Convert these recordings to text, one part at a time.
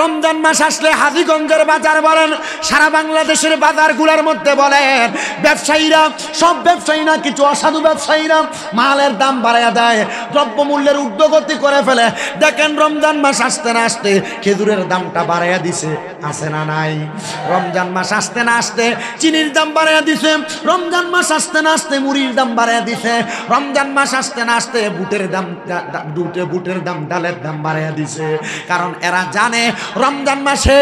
রমজান মাস আসলে হাজীগঞ্জের বাজার বলেন, সারা বাংলাদেশের বাজারগুলোর মধ্যে বলেন, ব্যবসায়ীরা, সব ব্যবসায়ী না, কিছু অসাধু ব্যবসায়ীরা মালের দাম বাড়াইয়া দেয়, দ্রব্যমূল্যের ঊর্ধ্বগতি করে ফেলে। দেখেন রমজান মাস আসতে না আসতে খেজুরের দামটা বাড়াইয়া দিছে, আছে না নাই? রমজান মাস আসতে না আসতে চিনির দাম বাড়াইয়া দিছে, রমজান মাস আসতে না আসতে মুড়ির দাম বাড়াইয়া দিছে, রমজান মাস আসতে না আসতে বুটের দাম, ডালের দাম বাড়াইয়া দিছে। কারণ এরা জানে রমজান মাসে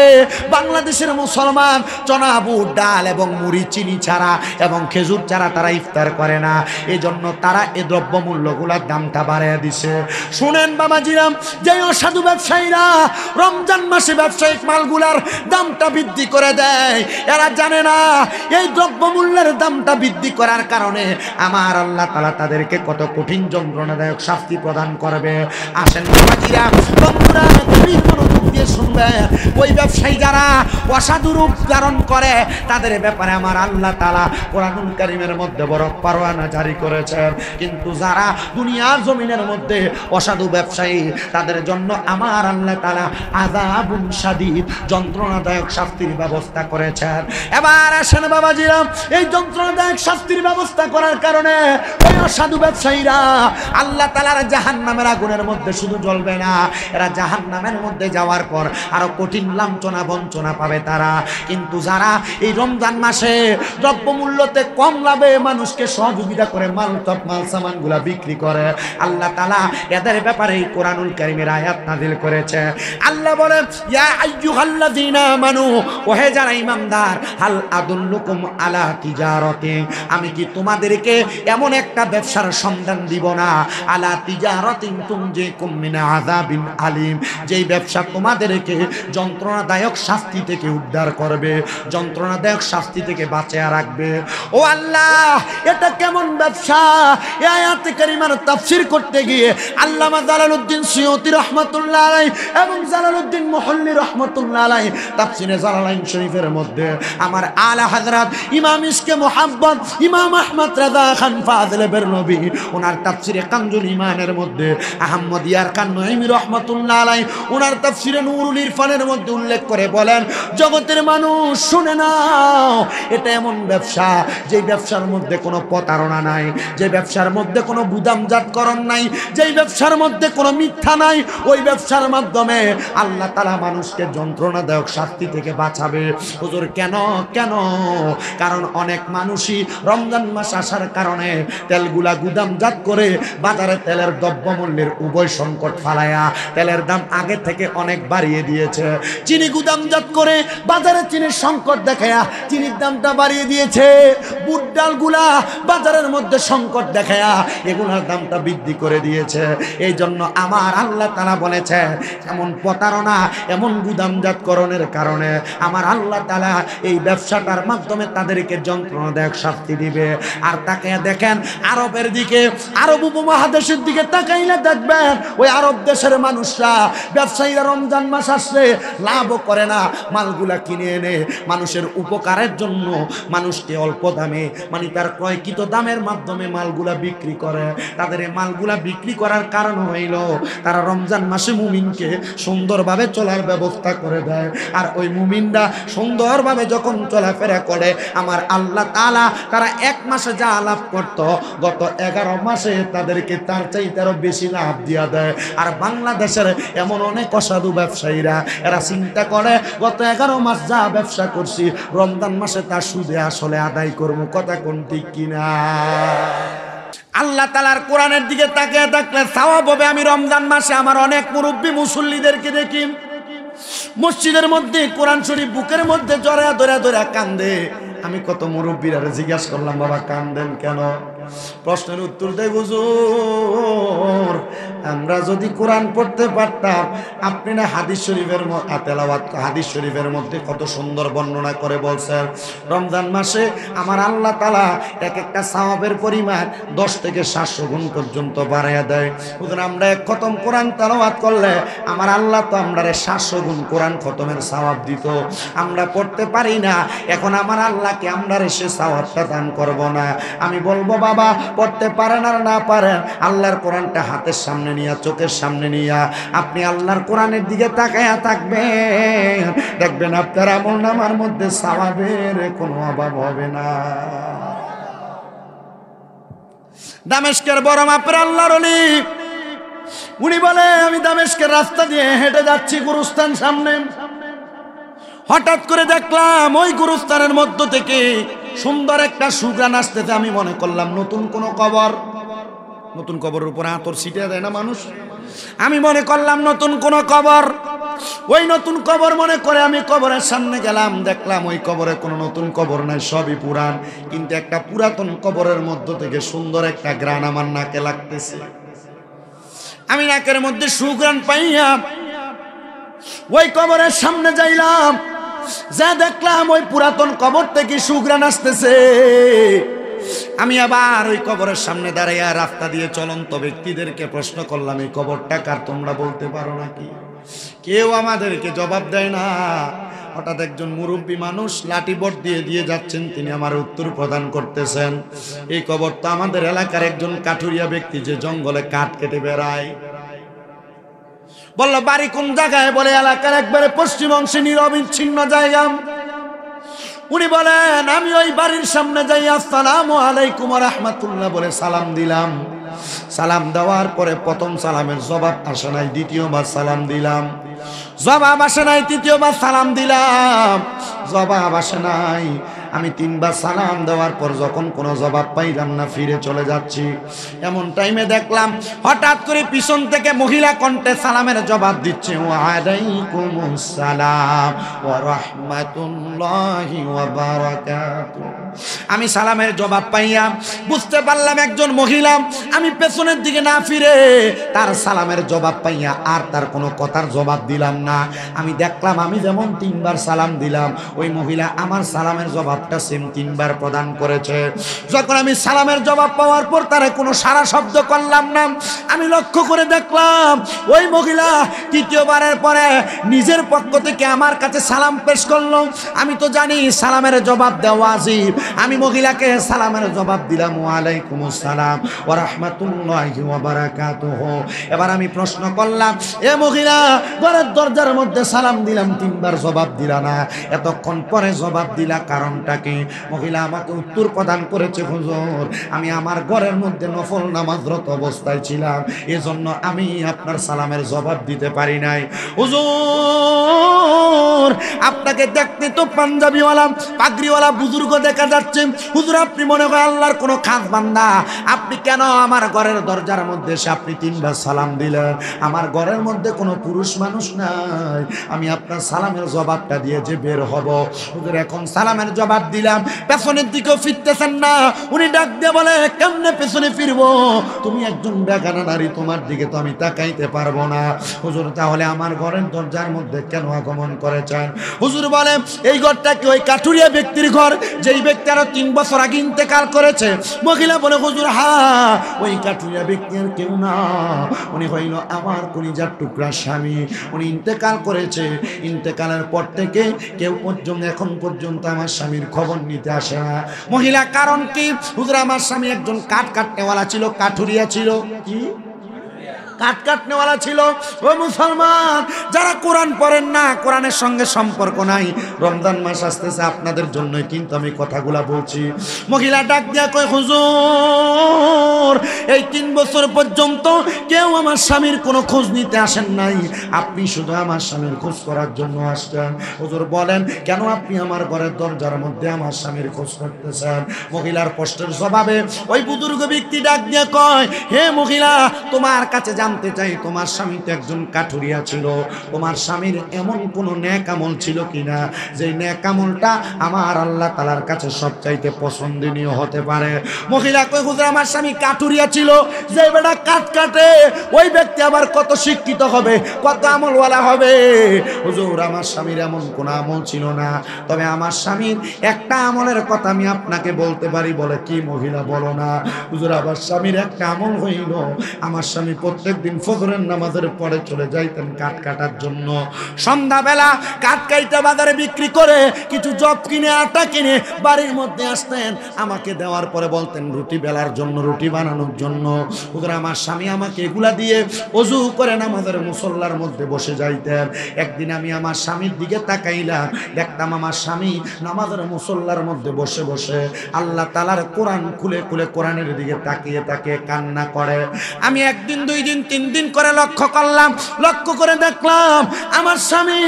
বাংলাদেশের মুসলমান চনা, বুট, ডাল এবং মুড়ি, চিনি ছাড়া এবং খেজুর ছাড়া তারা ইফতার করে না। এই জন্য তারা এই দ্রব্যমূল্যগুলোর দামটা বাড়াইয়া দিছে। শুনেন বাবাজিরাম, যে অসাধু ব্যবসায়ীরা রমজান মাসে ব্যবসায়িক মালগুলার দামটা বৃদ্ধি করে দেয়, এরা জানে না এই দ্রব্যমূল্যের দামটা বৃদ্ধি করার কারণে আমার আল্লাহ তাআলা তাদেরকে কত কঠিন যন্ত্রণাদায়ক শাস্তি প্রদান করবে। আসেন বাবাজিরা, বন্ধুরা, তুমি মনোযোগ দিয়ে শুনবে। ওই ব্যবসায়ী যারা অসাধু রূপ ধারণ করে তাদের ব্যাপারে আমার আল্লাহ তাআলা কোরআনুল কারীমের মধ্যে বড় পরোয়ানা জারি করেছেন। কিন্তু যারা দুনিয়ার জমিনের মধ্যে অসাধু ব্যবসায়ী, তাদের জন্য আমার আল্লাহ তাআলা আযাবুন শাদীদ, যন্ত্রণাদায়ক শাস্তির ব্যবস্থা করেছেন। এবার আসেন বাবাজিরা, এই যন্ত্রণাদায়ক শাস্তির ব্যবস্থা করার কারণে ওই অসাধু ব্যবসায়ীরা আল্লাহ তাআলার জাহান্নামের আগুনের মধ্যে শুধু জ্বলবে না, এরা জাহান্নামের মধ্যে যাওয়ার পর আরো কঠিন লাঞ্ছনা বঞ্চনা পাবে তারা। কিন্তু যারা এই রমজান মাসে দ্রব্যমূল্যতে কম লাভে মানুষকে সহযোগিতা করে মাল সামানগুলা বিক্রি করে, আল্লাহ তাআলা এদের ব্যাপারে এই কোরআনুল কারীমের আয়াত নাযিল করেছে। আল্লাহ বলেন, ইয়া আইয়ুহাল্লাযীনা আমানু, ওহে যারা ঈমানদার, হাল আদুল্লুকুম আলা তিজারাতি, আমি কি তোমাদেরকে এমন একটা ব্যবসার সন্ধান দিব না, আলা তিজারাতিন তুনজিকুম মিন আযাবিন আলিম, যেই ব্যবসা তোমাদেরকে যন্ত্রণাদায়ক শাস্তি থেকে উদ্ধার করবে, যন্ত্রণাদায়ক শাস্তি থেকে বাঁচিয়ে রাখবে। ও আল্লাহ, এটা কেমন ব্যবসা? এই আয়াতে কারিমার তাফসীর করতে গিয়ে আল্লামা জালালউদ্দিন সুয়ুতী রাহমাতুল্লাহ আলাইহি এবং জালালউদ্দিন মুহল্লী রাহমাতুল্লাহ আলাইহি তাফসীরে জালালাইন শরীফের মধ্যে আমার আলা হযরত ইমাম ইশকে মুহাব্বত ইমাম আহমদ রাজা খান ফাযিল বেরলভী ওনার তাফসীরে কানজুল ঈমানের মধ্যে আহমদ ইয়ারকান নঈমি রাহমাতুল্লাহ আলাইহি ওনার তাফসীরে নূরুল ইরফানের মধ্যে উল্লেখ করে বলেন, জগতের মানুষ শুনে নাও, এটা এমন ব্যবসা যে ব্যবসার মধ্যে কোনো প্রতারণা নাই, যে ব্যবসার মধ্যে কোনো বুদামজাতকরণ নাই, যেই ব্যবসার মধ্যে কোনো মিথ্যা নাই। ওই ব্যবসার মাধ্যমে আল্লাহ তাআলা মানুষকে যন্ত্রণাদায়ক শাস্তি থেকে বাঁচাবে। হুজুর কেন? কারণ অনেক মানুষই রমজান মাস আসার কারণে তেলগুলা গুদামজাত করে বাজারে তেলের দ্রব্যমূল্যের উভয় সংকট ফালায়া তেলের দাম আগে থেকে অনেক বাড়িয়ে দিয়েছে। চিনি গুদামজাত করে বাজারে চিনির সংকট দেখায়া চিনির দামটা বাড়িয়ে দিয়েছে। বুট ডালগুলা বাজারের মধ্যে সংকট দেখায়া এগুলার দামটা বৃদ্ধি করে দিয়েছে। এই জন্য আমার আল্লাহ তাআলা বলেছে, এমন প্রতারণা, এমন গুদামজাতকরণের কারণে আমার আল্লাহ তাআলা এই ব্যবসাটার মাধ্যমে তাদেরকে যন্ত্রণাদায়ক শাস্তি দিবে। আর তাকে দেখেন আরবের দিকে, আরব উপমহাদেশের দিকে তাকাইলে দেখবেন ওই আরব দেশের মানুষরা, ব্যবসায়ীরা রমজান মাস আসলে লাভও করে না, মালগুলা কিনে এনে মানুষের উপকারের জন্য মানুষকে অল্প দামে, মানে তার ক্রয়কৃত দামের মাধ্যমে মালগুলা বিক্রি করে। তাদের এই মালগুলা বিক্রি করার কারণ হইল তারা রমজান মাসে মুমিনকে সুন্দরভাবে চলার ব্যবস্থা করে দেয়। আর ওই মুমিনরা সুন্দরভাবে যখন চলাফেরা করে আমার আল্লাহ তাআলা তারা এক মাসে যা লাভ করত গত 11 মাসে তাদেরকে তার চাইতে আরো বেশি লাভ দিয়া দেয়। আর বাংলাদেশের এমন অনেক অসাধু ব্যবসায়ীরা এরা চিন্তা করে গত 11 মাস যা ব্যবসা করছি রমজান মাসে তার সুদে আসলে আদায় করবো। কথা কোন ঠিক কিনা? আল্লাহ তাআলার কোরআনের দিকে তাকিয়ে থাকলে সওয়াব হবে। আমি রমজান মাসে আমার অনেক মুরব্বী মুসল্লিদেরকে দেখি মসজিদের মধ্যে কোরআন শরীফ বুকের মধ্যে জড়ায়া ধরে কান্দে। আমি কত মুরব্বীরা জিজ্ঞাসা করলাম, বাবা কান্দেন কেন? প্রশ্নের উত্তর দেয়, হুজুর আমরা যদি কোরআন পড়তে পারতাম, আপনি না হাদিস শরীফের তেলাওয়াত হাদিস শরীফের মধ্যে কত সুন্দর বর্ণনা করে বলছেন রমজান মাসে আমার আল্লাহ তাআলা এক একটা সওয়াবের পরিমাণ 10 থেকে 700 গুণ পর্যন্ত বাড়ায়া দেয়। হুজুর আমরা এক খতম কোরআন তেলাওয়াত করলে আমার আল্লাহ তো আমরারে 700 গুণ কোরআন খতমের সওয়াব দিত। আমরা পড়তে পারি না, এখন আমার আল্লাহকে আমরারে সে সওয়াবটা দান করব না। আমি বলবো বাবা বাবা পড়তে পারেন আর না পারেন, আল্লাহর কোরআনটা হাতের সামনে নিয়ে, চোখের সামনে নিয়ে আপনি আল্লাহর কোরআনের দিকে তাকায়া থাকবেন, দেখবেন আপনার আমলনামার মধ্যে সওয়াবের কোনো অভাব হবে না। দামেস্কের বড় মাপের আল্লাহর ওলি, উনি বলে আমি দামেস্কের রাস্তা দিয়ে হেঁটে যাচ্ছি গুরুস্থান সামনে, হঠাৎ করে দেখলাম ওই গুরুস্থানের মধ্য থেকে সুন্দর একটা সুঘ্রাণ আসতেছে। আমি মনে করলাম নতুন কোনো কবর, নতুন কবরের উপরে আতর ছিটিয়ে দেয় না মানুষ, আমি মনে করলাম নতুন কোনো কবর। ওই নতুন কবর মনে করে আমি কবরের সামনে গেলাম, দেখলাম ওই কবরে কোনো নতুন কবর নাই, সবই পুরান। কিন্তু একটা পুরাতন কবরের মধ্য থেকে সুন্দর একটা ঘ্রাণ আমার নাকে লাগতেছে। আমি নাকের মধ্যে সুঘ্রাণ পাইয়া ওই কবরের সামনে যাইলাম, যা দেখলাম ওই পুরাতন কবর থেকে সুঘ্রাণ আসতেছে। আমি আবার ওই কবরের সামনে দাঁড়াইয়া রাস্তা দিয়ে চলন্ত ব্যক্তিদেরকে প্রশ্ন করলাম, এই কবরটা কার তোমরা বলতে পারো নাকি? কেউ আমাদেরকে জবাব দেয় না। হঠাৎ একজন মুরব্বী মানুষ লাঠি বট দিয়ে দিয়ে যাচ্ছেন, তিনি আমার উত্তর প্রদান করতেছেন, এই কবর তো আমাদের এলাকার একজন কাঠুরিয়া ব্যক্তি যে জঙ্গলে কাঠ কেটে বেড়ায়। বললো বাড়ি কোন জায়গায়? বলে এলাকার একবারে পশ্চিম অংশে নিরবিচ্ছিন্ন জায়গা। উনি বলেন আমি ওই বাড়ির সামনে যাই, আসসালামু আলাইকুম ওয়া রাহমাতুল্লাহ বলে সালাম দিলাম। সালাম দেওয়ার পরে প্রথম সালামের জবাব আসে নাই, দ্বিতীয়বার সালাম দিলাম, জবাব আসে নাই, তৃতীয়বার সালাম দিলাম, জবাব আসে নাই। আমি তিনবার সালাম দেওয়ার পর যখন কোনো জবাব পাইলাম না, ফিরে চলে যাচ্ছি। এমন টাইমে দেখলাম হঠাৎ করে পিছন থেকে মহিলা কণ্ঠে সালামের জবাব দিচ্ছে, ওয়ালাইকুমুস সালাম ওয়া রাহমাতুল্লাহি ওয়া বারাকাতুহু। আমি সালামের জবাব পাইয়া বুঝতে পারলাম একজন মহিলা। আমি পেছনের দিকে না ফিরে তার সালামের জবাব পাইয়া আর তার কোনো কথার জবাব দিলাম না। আমি দেখলাম আমি যেমন তিনবার সালাম দিলাম, ওই মহিলা আমার সালামের জবাবটা সেম তিনবার প্রদান করেছে। যখন আমি সালামের জবাব পাওয়ার পর তারা কোনো সারা শব্দ করলাম না, আমি লক্ষ্য করে দেখলাম ওই মহিলা তৃতীয়বারের পরে নিজের পক্ষ থেকে আমার কাছে সালাম পেশ করলো। আমি তো জানি সালামের জবাব দেওয়া ওয়াজিব। আমি মহিলাকে সালামের জবাব দিলাম, ওয়ালাইকুমুস সালাম ওয়া রাহমাতুল্লাহি ওয়া বারাকাতুহু। এবার আমি প্রশ্ন করলাম, এ মহিলা ঘরের দরজার মধ্যে সালাম দিলাম, তিনবার জবাব দিলা না, এতক্ষণ পরে জবাব দিলা, কারণটা কি? মহিলা আমাকে উত্তর প্রদান করেছে, হুজুর আমি আমার ঘরের মধ্যে নফল নামাজরত অবস্থায় ছিলাম, এজন্য আমি আপনার সালামের জবাব দিতে পারি নাই। হুজুর আপনাকে দেখতে তো পাঞ্জাবিওয়ালা পাগড়িওয়ালা বুজুর্গ দেখা যাচ্ছে, হুজুর আপনি মনে হয় আল্লাহর কোনো খাস বান্দা, আপনি কেন আমার ঘরের দরজার মধ্যে এসে আপনি তিনবার সালাম দিলেন? আমার ঘরের মধ্যে কোনো পুরুষ মানুষ নাই, আমি আপনার সালামের জবাবটা দিয়ে যে বের হব। হুজুর এখন সালামের জবাব দিলাম, পেছনের দিকেও ফিরতেছেন না। উনি ডাক দিয়ে বলে, কেমনে পেছনে ফিরবো? তুমি একজন বেগানা নারী, তোমার দিকে তো আমি তাকাইতে পারবো না। হুজুর তাহলে আমার ঘরের দরজার মধ্যে কেন আগমন করেছেন? হুজুর বলে, এই ঘরটা কি ওই কাঠুরিয়া ব্যক্তির ঘর, যেই ব্যক্তি আরো 3 বছর আগে ইন্তেকাল করেছে? মহিলা বলে, হুজুর হ্যাঁ, ওই কাঠুরিয়া ব্যক্তি আর কেউ না, উনি হইল আমার কলিজার টুকরা স্বামী। উনি ইন্তেকাল করেছে, ইন্তেকালের পর থেকে কেউ পর্যন্ত এখন পর্যন্ত আমার স্বামীর খবর নিতে আসে না। মহিলা কারণ কি? হুজুর আমার স্বামী একজন কাঠ কাটনেওয়ালা ছিল, কাঠুরিয়া ছিল। কি কাঠ কাটনেওয়ালা ছিল? ও মুসলমান যারা কোরআন পড়েন না, কোরআনের সঙ্গে সম্পর্ক নাই, রমজান মাস আসতেছে আপনাদের জন্যই কিন্তু আমি কথাগুলা বলছি। মহিলা ডাক দিয়া কয়, হুজুর এই 3 বছর পর্যন্ত কেউ আমার স্বামীর কোনো খোঁজ নিতে আসেন নাই, আপনি শুধু আমার স্বামীর খোঁজ করার জন্য আসছেন। হুজুর বলেন, কেন আপনি আমার ঘরের দরজার মধ্যে আমার স্বামীর খোঁজ করতেছেন? মহিলার প্রশ্নের জবাবে ওই বুজুর্গ ব্যক্তি ডাক দিয়া কয়, হে মহিলা তোমার কাছে জানতে চাই, তোমার স্বামী তো একজন কাঠুরিয়া ছিল, তোমার স্বামীর এমন কোনো নেক আমল ছিল কিনা যে নেক আমলটা আমার আল্লাহ তাআলার কাছে সবচাইতে পছন্দনীয় হতে পারে? মহিলা কয়, হুজুর আমার স্বামী কাঠুরিয়া ছিল, যে বেটা কাট কাটে ওই ব্যক্তি আবার কত শিক্ষিত হবে, কত আমলওয়ালা হবে। হুজুর আমার স্বামীর এমন কোনো আমল ছিল না, তবে আমার স্বামীর একটা আমলের কথা আমি আপনাকে বলতে পারি। বলে কি মহিলা? বলো না। হুজুর আমার স্বামীর একটা আমল হইল, আমার স্বামী প্রত্যেকদিন ফজরের নামাজের পরে চলে যাইতেন কাঠ কাটার জন্য। সন্ধ্যাবেলা কাঠ কাইটা বাজারে বিক্রি করে কিছু জব কিনে আটা কিনে বাড়ির মধ্যে আসতেন, আমাকে দেওয়ার পরে বলতেন রুটি বেলার জন্য, রুটি বানানোর জন্য। হুজুর আমার স্বামী আমাকে এগুলা দিয়ে ওযু করে নামাজের মুসল্লার মধ্যে বসে যাইতেন। একদিন আমি আমার স্বামীর দিকে তাকাইলাম, দেখতাম আমার স্বামী নামাজের মুসল্লার মধ্যে বসে বসে আল্লাহ তাআলার কোরআন খুলে খুলে কোরআনের দিকে তাকিয়ে তাকিয়ে কান্না করে। আমি একদিন, দুই দিন, 3 দিন করে লক্ষ্য করলাম, লক্ষ্য করে দেখলাম আমার স্বামী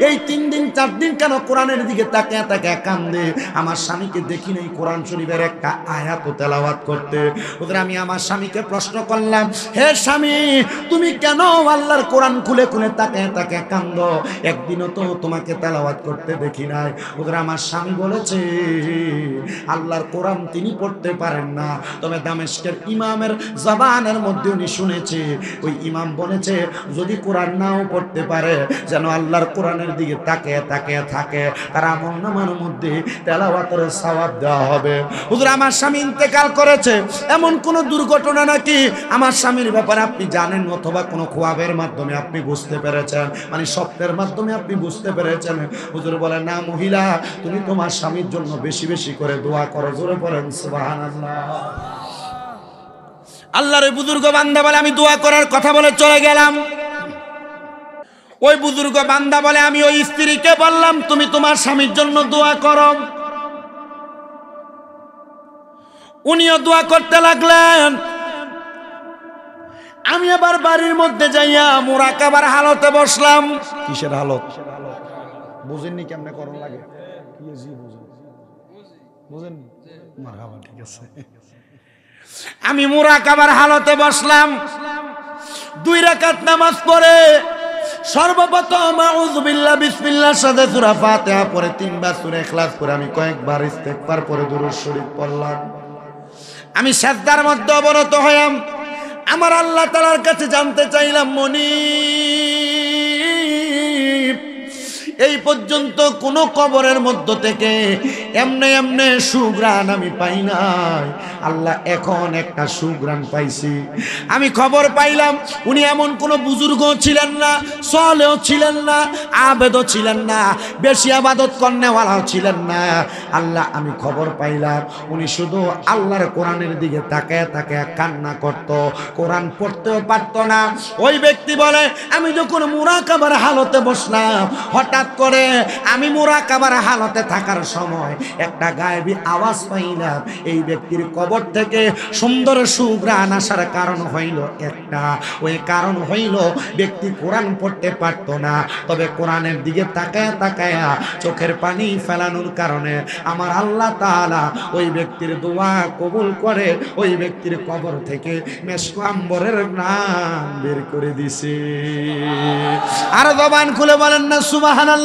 এই 3 দিন 4 দিন কেন কোরআনের দিকে তাকিয়ে তাকিয়ে কান্দে। আমার স্বামীকে দেখি নাই কোরআন শরীফের একটা আয়াত তেলাওয়াত করতে। ওদের আমি আমার স্বামীকে প্রশ্ন করলাম, হে স্বামী তুমি কেন আল্লাহর কোরআন খুলে খুলে তাকিয়ে তাকিয়ে কান্দো? একদিনও তো তোমাকে তেলাওয়াত করতে দেখি নাই। ওদের আমার স্বামী বলেছে আল্লাহর কোরআন তিনি পড়তে পারেন না, তবে দামেস্কের ইমামের জবানের মধ্যে উনি শুনেছে, ওই ইমাম বলেছে যদি কোরআন নাও পড়তে পারে যেন আল্লাহর কোরআনের দিকে তাকিয়ে তাকিয়ে থাকে, তার আমলনামার মধ্যে তেলাওয়াতের সওয়াব দেওয়া হবে। হুজুর আমার স্বামী ইন্তেকাল করেছে, এমন কোন দুর্ঘটনা নাকি আমার স্বামীর ব্যাপারে আপনি জানেন, অথবা কোনো খোয়াবের মাধ্যমে আপনি বুঝতে পেরেছেন, মানে স্বপ্নের মাধ্যমে আপনি বুঝতে পেরেছেন? হুজুর বলে না মহিলা, তুমি তোমার স্বামীর জন্য বেশি বেশি করে দোয়া করো। জোরে পড়েন সুবহানাল্লাহ। আল্লাহর ওই বুজুর্গ বান্দা বলে আমি দোয়া করার কথা বলে চলে গেলাম। ওই বুজুর্গ বান্দা বলে আমি ওই স্ত্রীকে বললাম তুমি তোমার স্বামীর জন্য দোয়া করো। উনিও দোয়া করতে লাগলেন। আমি আবার বাড়ির মধ্যে যাইয়া মুরাকাবার হালতে বসলাম। কিসের হালত বুঝেননি? কেমনে করণ লাগে বুঝেননি? মারহাবা, ঠিক আছে। আমি মুরাকাবার হালতে বসলাম। 2 রাকাত নামাজ পড়ে সর্বপ্রথম আউযু বিল্লাহ বিসমিল্লাহর সাথে সূরা ফাতিহা পড়ে 3 বার সূরা ইখলাস পড়ে আমি কয়েকবার ইস্তেগফার পড়ে দুরূদ শরীফ পড়লাম। আমি সিজদার মধ্যে অবনত হইলাম, আমার আল্লাহ তাআলার কাছে জানতে চাইলাম মনিব এই পর্যন্ত কোন কবরের মধ্য থেকে এমনে এমনে সুগ্রাণ আমি পাই নাই, আল্লাহ এখন একটা সুগ্রাণ পাইছি। আমি খবর পাইলাম উনি এমন কোন বুজুর্গ ছিলেন না, সালেহ ছিলেন না, আবেদও ছিলেন না, বেশি আবাদত করনেওয়ালাও ছিলেন না। আল্লাহ আমি খবর পাইলাম উনি শুধু আল্লাহর কোরআনের দিকে তাকায় তাকায় কান্না করত, কোরআন পড়তেও পারত না। ওই ব্যক্তি বলে আমি যখন মুরাকাবার হালতে বসলাম, হঠাৎ করে আমি মুরাকাবার হালতে থাকার সময় একটা গায়েবী আওয়াজ পাইলাম। এই ব্যক্তির কবর থেকে সুন্দর সুঘ্রাণ আসার কারণ হইল একটা, ওই কারণ হইল ব্যক্তি কোরআন পড়তে পারত না, তবে কোরআনের দিকে তাকায় তাকায় চোখের পানি ফেলানোর কারণে আমার আল্লাহ তাআলা ওই ব্যক্তির দোয়া কবুল করে ওই ব্যক্তির কবর থেকে মেশক আম্বরের নাম বের করে দিছে। আর জবান খুলে বলেন না সুবহানাল্লাহ।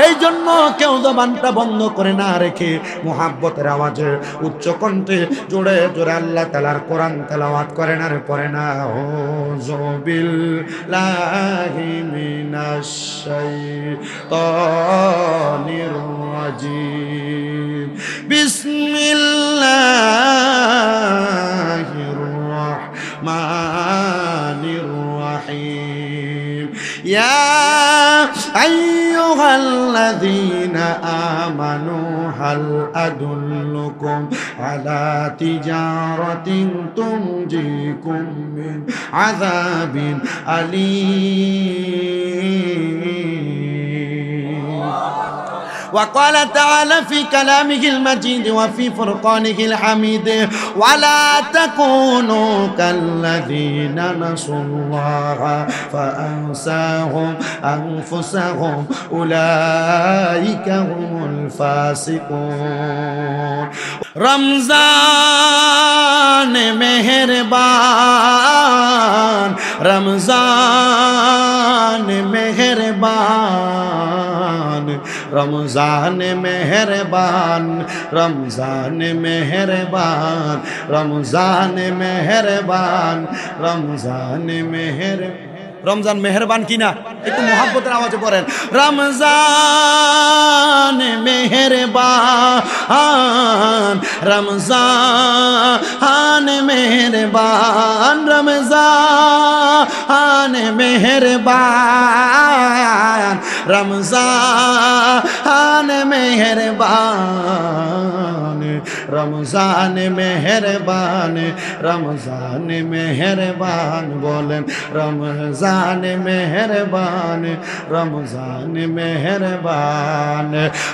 এই জন্য কেউ জবানটা বন্ধ করে না রেখে মুহাব্বতের আওয়াজে উচ্চ কণ্ঠে জোরে জোরে আল্লাহ তাআলার কোরআন তেলাওয়াত করেন আর পড়ে না আউযু বিল্লাহি মিনাশ শাইতানির রাজিম বিসমিল্লাহির রাহমানির রাহিম ইয়া আইয়ুহাল্লাযীনা আমানু হাল আদুল্লুকুম আলা তিজারাতিন তুনজিকুম মিন আযাবিন আলীম। وقال تعالى في كلامه المجيد وفي فرقانه الحميد ولا تكونوا كالذين نسوا الله فأنساهم أنفسهم أولئك هم الفاسقون रमजान मेहरबान रमजान मेहरबान रमजान मेहरबान रमजान मेहरबान रमजान मेहरबान रमजान मेहर रमजान मेहरबान की ना एक मोहब्बतेर आवाजे पड़ेन रमजान मेहरबान रमजान मेहरबान रमजान मेहरबान रमजान मेहरबान रमजान मेहरबान रमजान मेहरबान बोलें रमजान मेहरबान रमजान मेहरबान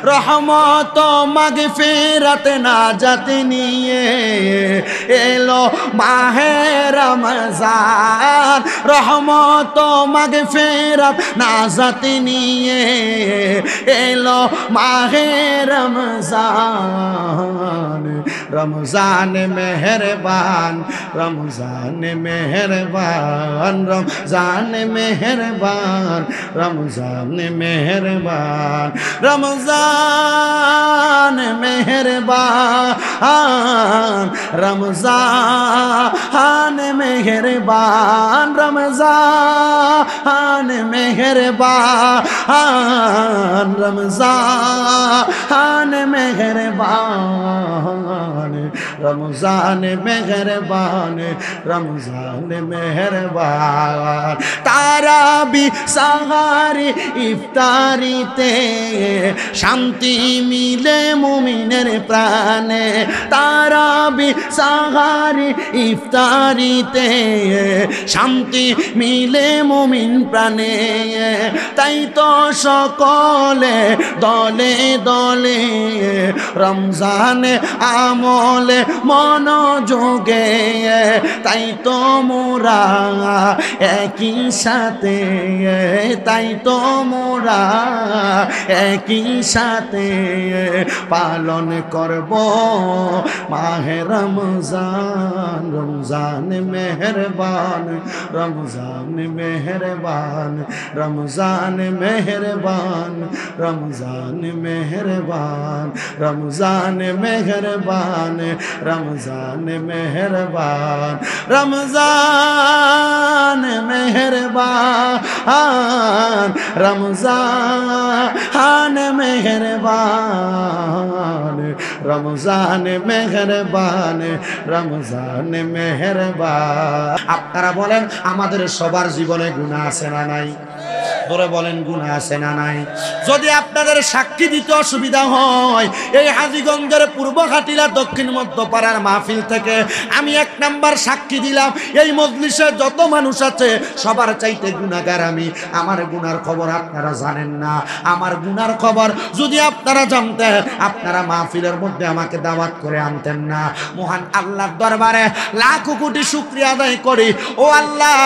रहमत मगफिरत नाजात निये एलो माहे रमजान रहमत मगफिरत नाजात निये एलो माहे रमजान रमजान मेहरबान रमजान मेहरबान रमजान मेहरबान रमजान मेहरबान रमजान मेहरबान रमजान मेहरबान रमजान मेहरबान रमजान मेहरबान रमजान मेहरबान रमजान मेहरबान ताराबी साहारी इफ्तारीते शांति मिले मुमिनेर प्राणे ताराबी साहारी इफ्तारीते शांति मिले मुमिन प्राणे ताई तो सकले दले दले रमजान আমলে মনোযোগে তাই তো মোরা একই সাথে তাই তো মোরা একই সাথে পালন করব মাহে রমজান রমজান মেহেরবান রমজান মেহেরবান রমজান মেহেরবান রমজান মেহেরবান রমজান मेहरबान रमजान मेहरबान रमजान मेहरबान रमजान मेहरबान रमजान मेहरबान रमजान मेहरबान আপনারা বলেন আমাদের সবার জীবনে গুনাহ আছে না নাই ধরে বলেন গুনাহ আছে না নাই যদি আপনাদের সাক্ষী দিতে অসুবিধা হয় এই হাজীগঞ্জের পূর্ব ঘাটিলা দক্ষিণ মধ্যপাড়ার মাহফিল থেকে আমি এক নাম্বার সাক্ষী দিলাম এই মজলিসে যত মানুষ আছে সবার চাইতে গুনাহগার আমি আমার গুনার খবর আপনারা জানেন না আমার গুনার খবর যদি আপনারা জানতেন আপনারা মাহফিলের মধ্যে আমাকে দাওয়াত করে আনতেন না মহান আল্লাহর দরবারে লাখ কোটি শুকরিয়া আদায় করি ও আল্লাহ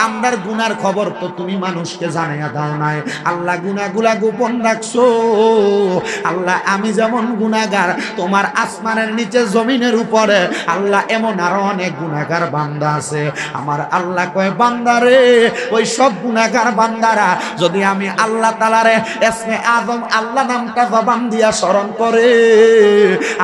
আমরার গুনার খবর তো তুমি মানুষকে জানাইয়া দাও নাই আল্লাহ গুনাহগুলা গোপন রাখছো আল্লাহ আমি যেমন গুনাহগার তোমার আসমানের নিচে জমিনের উপরে আল্লাহ এমন আরো অনেক গুনাহগার বান্দা আছে আমার আল্লাহ কয় বান্দারে ওই সব গুনাহগার বান্দারা যদি আমি আল্লাহ তাআলারে ইসমে আযম আল্লাহ নামটা জবান দিয়া স্মরণ করে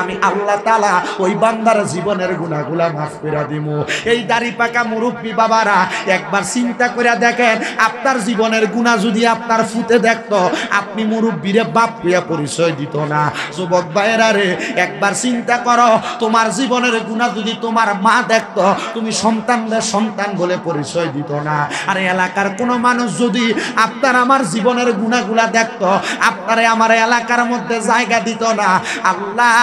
আমি আল্লাহ তাআলা ওই বান্দার জীবনের গুনাহগুলা মাফ করে দিমু এই দাড়ি পাকা মুরব্বি বাবারা একবার চিন্তা করে দেখেন আপনার জীবনের গুনাহ যদি আপনার ফুতে দেখতো আপনি মুরব্বিরে বাপ প্রিয়া পরিচয় দিত না যুবক ভাইরা রে একবার চিন্তা করো তোমার জীবনের গুনাহ যদি তোমার মা দেখতো তুমি সন্তানদের সন্তান বলে পরিচয় দিত না আর এলাকার কোনো মানুষ যদি আপনার আমার জীবনের গুনাহগুলা দেখতো আপনারে আমার এলাকার মধ্যে জায়গা দিত না আল্লাহ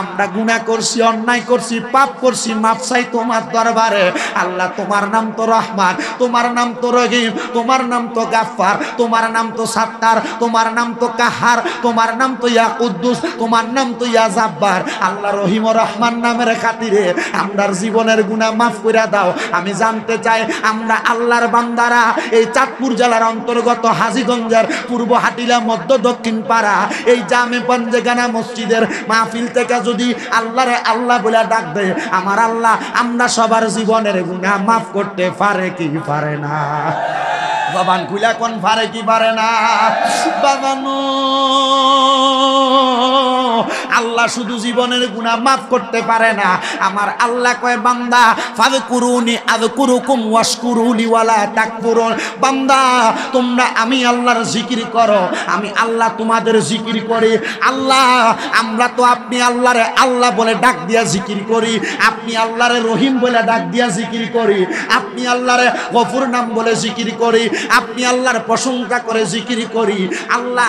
আমরা গুনাহ করছি অন্যায় করছি পাপ করছি মাফ চাই তোমার দরবারে আল্লাহ তোমার নাম তো রহমান তোমার নাম তো রহিম তোমার নাম তো গাফফার, তোমার নাম তো সাত্তার, তোমার নাম তো কাহার, তোমার নাম তো ইয়া কুদ্দুস, তোমার নাম তো ইয়া জাব্বার। আল্লাহ রহিম ও রহমান নামের খাতিরে আমরার জীবনের গুনাহ মাফ করে দাও। আমি জানতে চাই আমরা আল্লাহর বান্দারা এই চাঁদপুর জেলার অন্তর্গত হাজীগঞ্জের পূর্ব হাটিলা মধ্য দক্ষিণ পাড়া এই জামে পঞ্জেগানা মসজিদের মাহফিল থেকে যদি আল্লাহরে আল্লাহ বলে ডাক দেয়, আমার আল্লাহ আমরা সবার জীবনের গুনাহ মাফ করতে পারে কি পারে না? জবান খুলে কোন পারে কি পারে না? বাবানো আল্লাহ শুধু জীবনের গুনাহ মাফ করতে পারে না, আমার আল্লাহ কয় বান্দা ফাযকুরুনি আযকুরুকুম ওয়াশকুরুনি ওয়ালা তাকফুরুন। বান্দা তোমরা আমি আল্লাহর জিকির করো, আমি আল্লাহ তোমাদের জিকির করি। আল্লাহ আমরা তো আপনি আল্লাহরে আল্লাহ বলে ডাক দিয়া জিকির করি, আপনি আল্লাহরে রহিম বলে ডাক দিয়া জিকির করি, আপনি আল্লাহরে গফুর নাম বলে জিকির করি, আপনি আল্লাহর প্রশংসা করে জিকির করি। আল্লাহ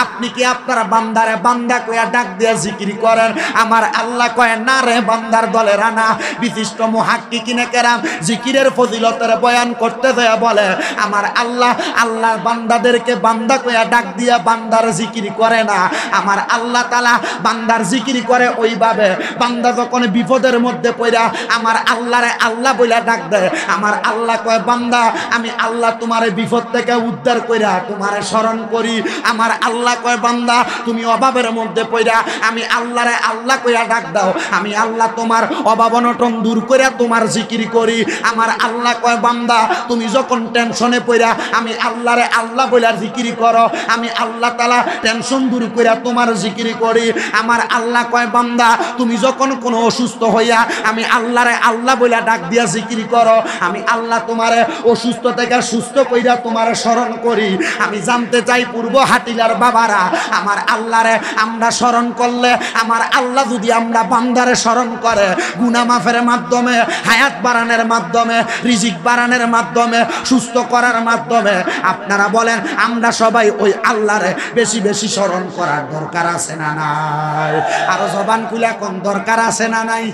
আপনি কি আপনার বান্দারে বান্দা কয়া ডাক দিয়া জিকির করেন? আমার আল্লাহ কয় না রে বান্দার দলের আনা। বিশিষ্ট মুহাক্কিকিনে কেরাম জিকিরের ফজিলতের বয়ান করতে দেয়া বলে আমার আল্লাহ আল্লাহর বান্দাদেরকে বান্দা কয়া ডাক দিয়া বান্দার জিকির করে না, আমার আল্লাহ তাআলা বান্দার জিকির করে ওইভাবে বান্দা যখন বিপদের মধ্যে পড়া আমার আল্লাহরে আল্লাহ বইলা ডাক দেয়, আমার আল্লাহ কয় বান্দা আমি আল্লাহ তোমারে বিপদ থেকে উদ্ধার কইরা তোমারে স্মরণ করি। আমার আল্লাহ কয় বান্দা তুমি অভাবের মধ্যে পড়া আমি আল্লাহরে আল্লাহ কইয়া ডাক দাও, আমি আল্লাহ তোমার অভাব অনটন দূর কইরা তোমার জিকির করি। আমার আল্লাহ কয় বান্দা তুমি যখন টেনশনে পড়া আমি আল্লাহরে আল্লাহ বইলা জিকির করো, আমি আল্লাহ তাআলা টেনশন দূর কইরা তোমার জিকির করি। আমার আল্লাহ কয় বান্দা তুমি যখন কোনো অসুস্থ হইয়া আমি আল্লাহরে আল্লাহ বইলা ডাক দিয়া জিকির করো, আমি আল্লাহ তোমারে অসুস্থ থেকে সুস্থ কইরা তোমার স্মরণ করি। আমি জানতে চাই পূর্ব হাটিলার বাবারা আমার আল্লাহরে আমরা স্মরণ করলে আমার আল্লাহ যদি আমরা বান্দারে স্মরণ করে গুনাহ মাফের মাধ্যমে, হায়াত বাড়ানোর মাধ্যমে, রিজিক বাড়ানোর মাধ্যমে, সুস্থ করার মাধ্যমে, আপনারা বলেন আমরা সবাই ওই আল্লাহরে বেশি বেশি স্মরণ করার দরকার আছে না নাই? আরো জবান খুলে কোন দরকার আছে না নাই?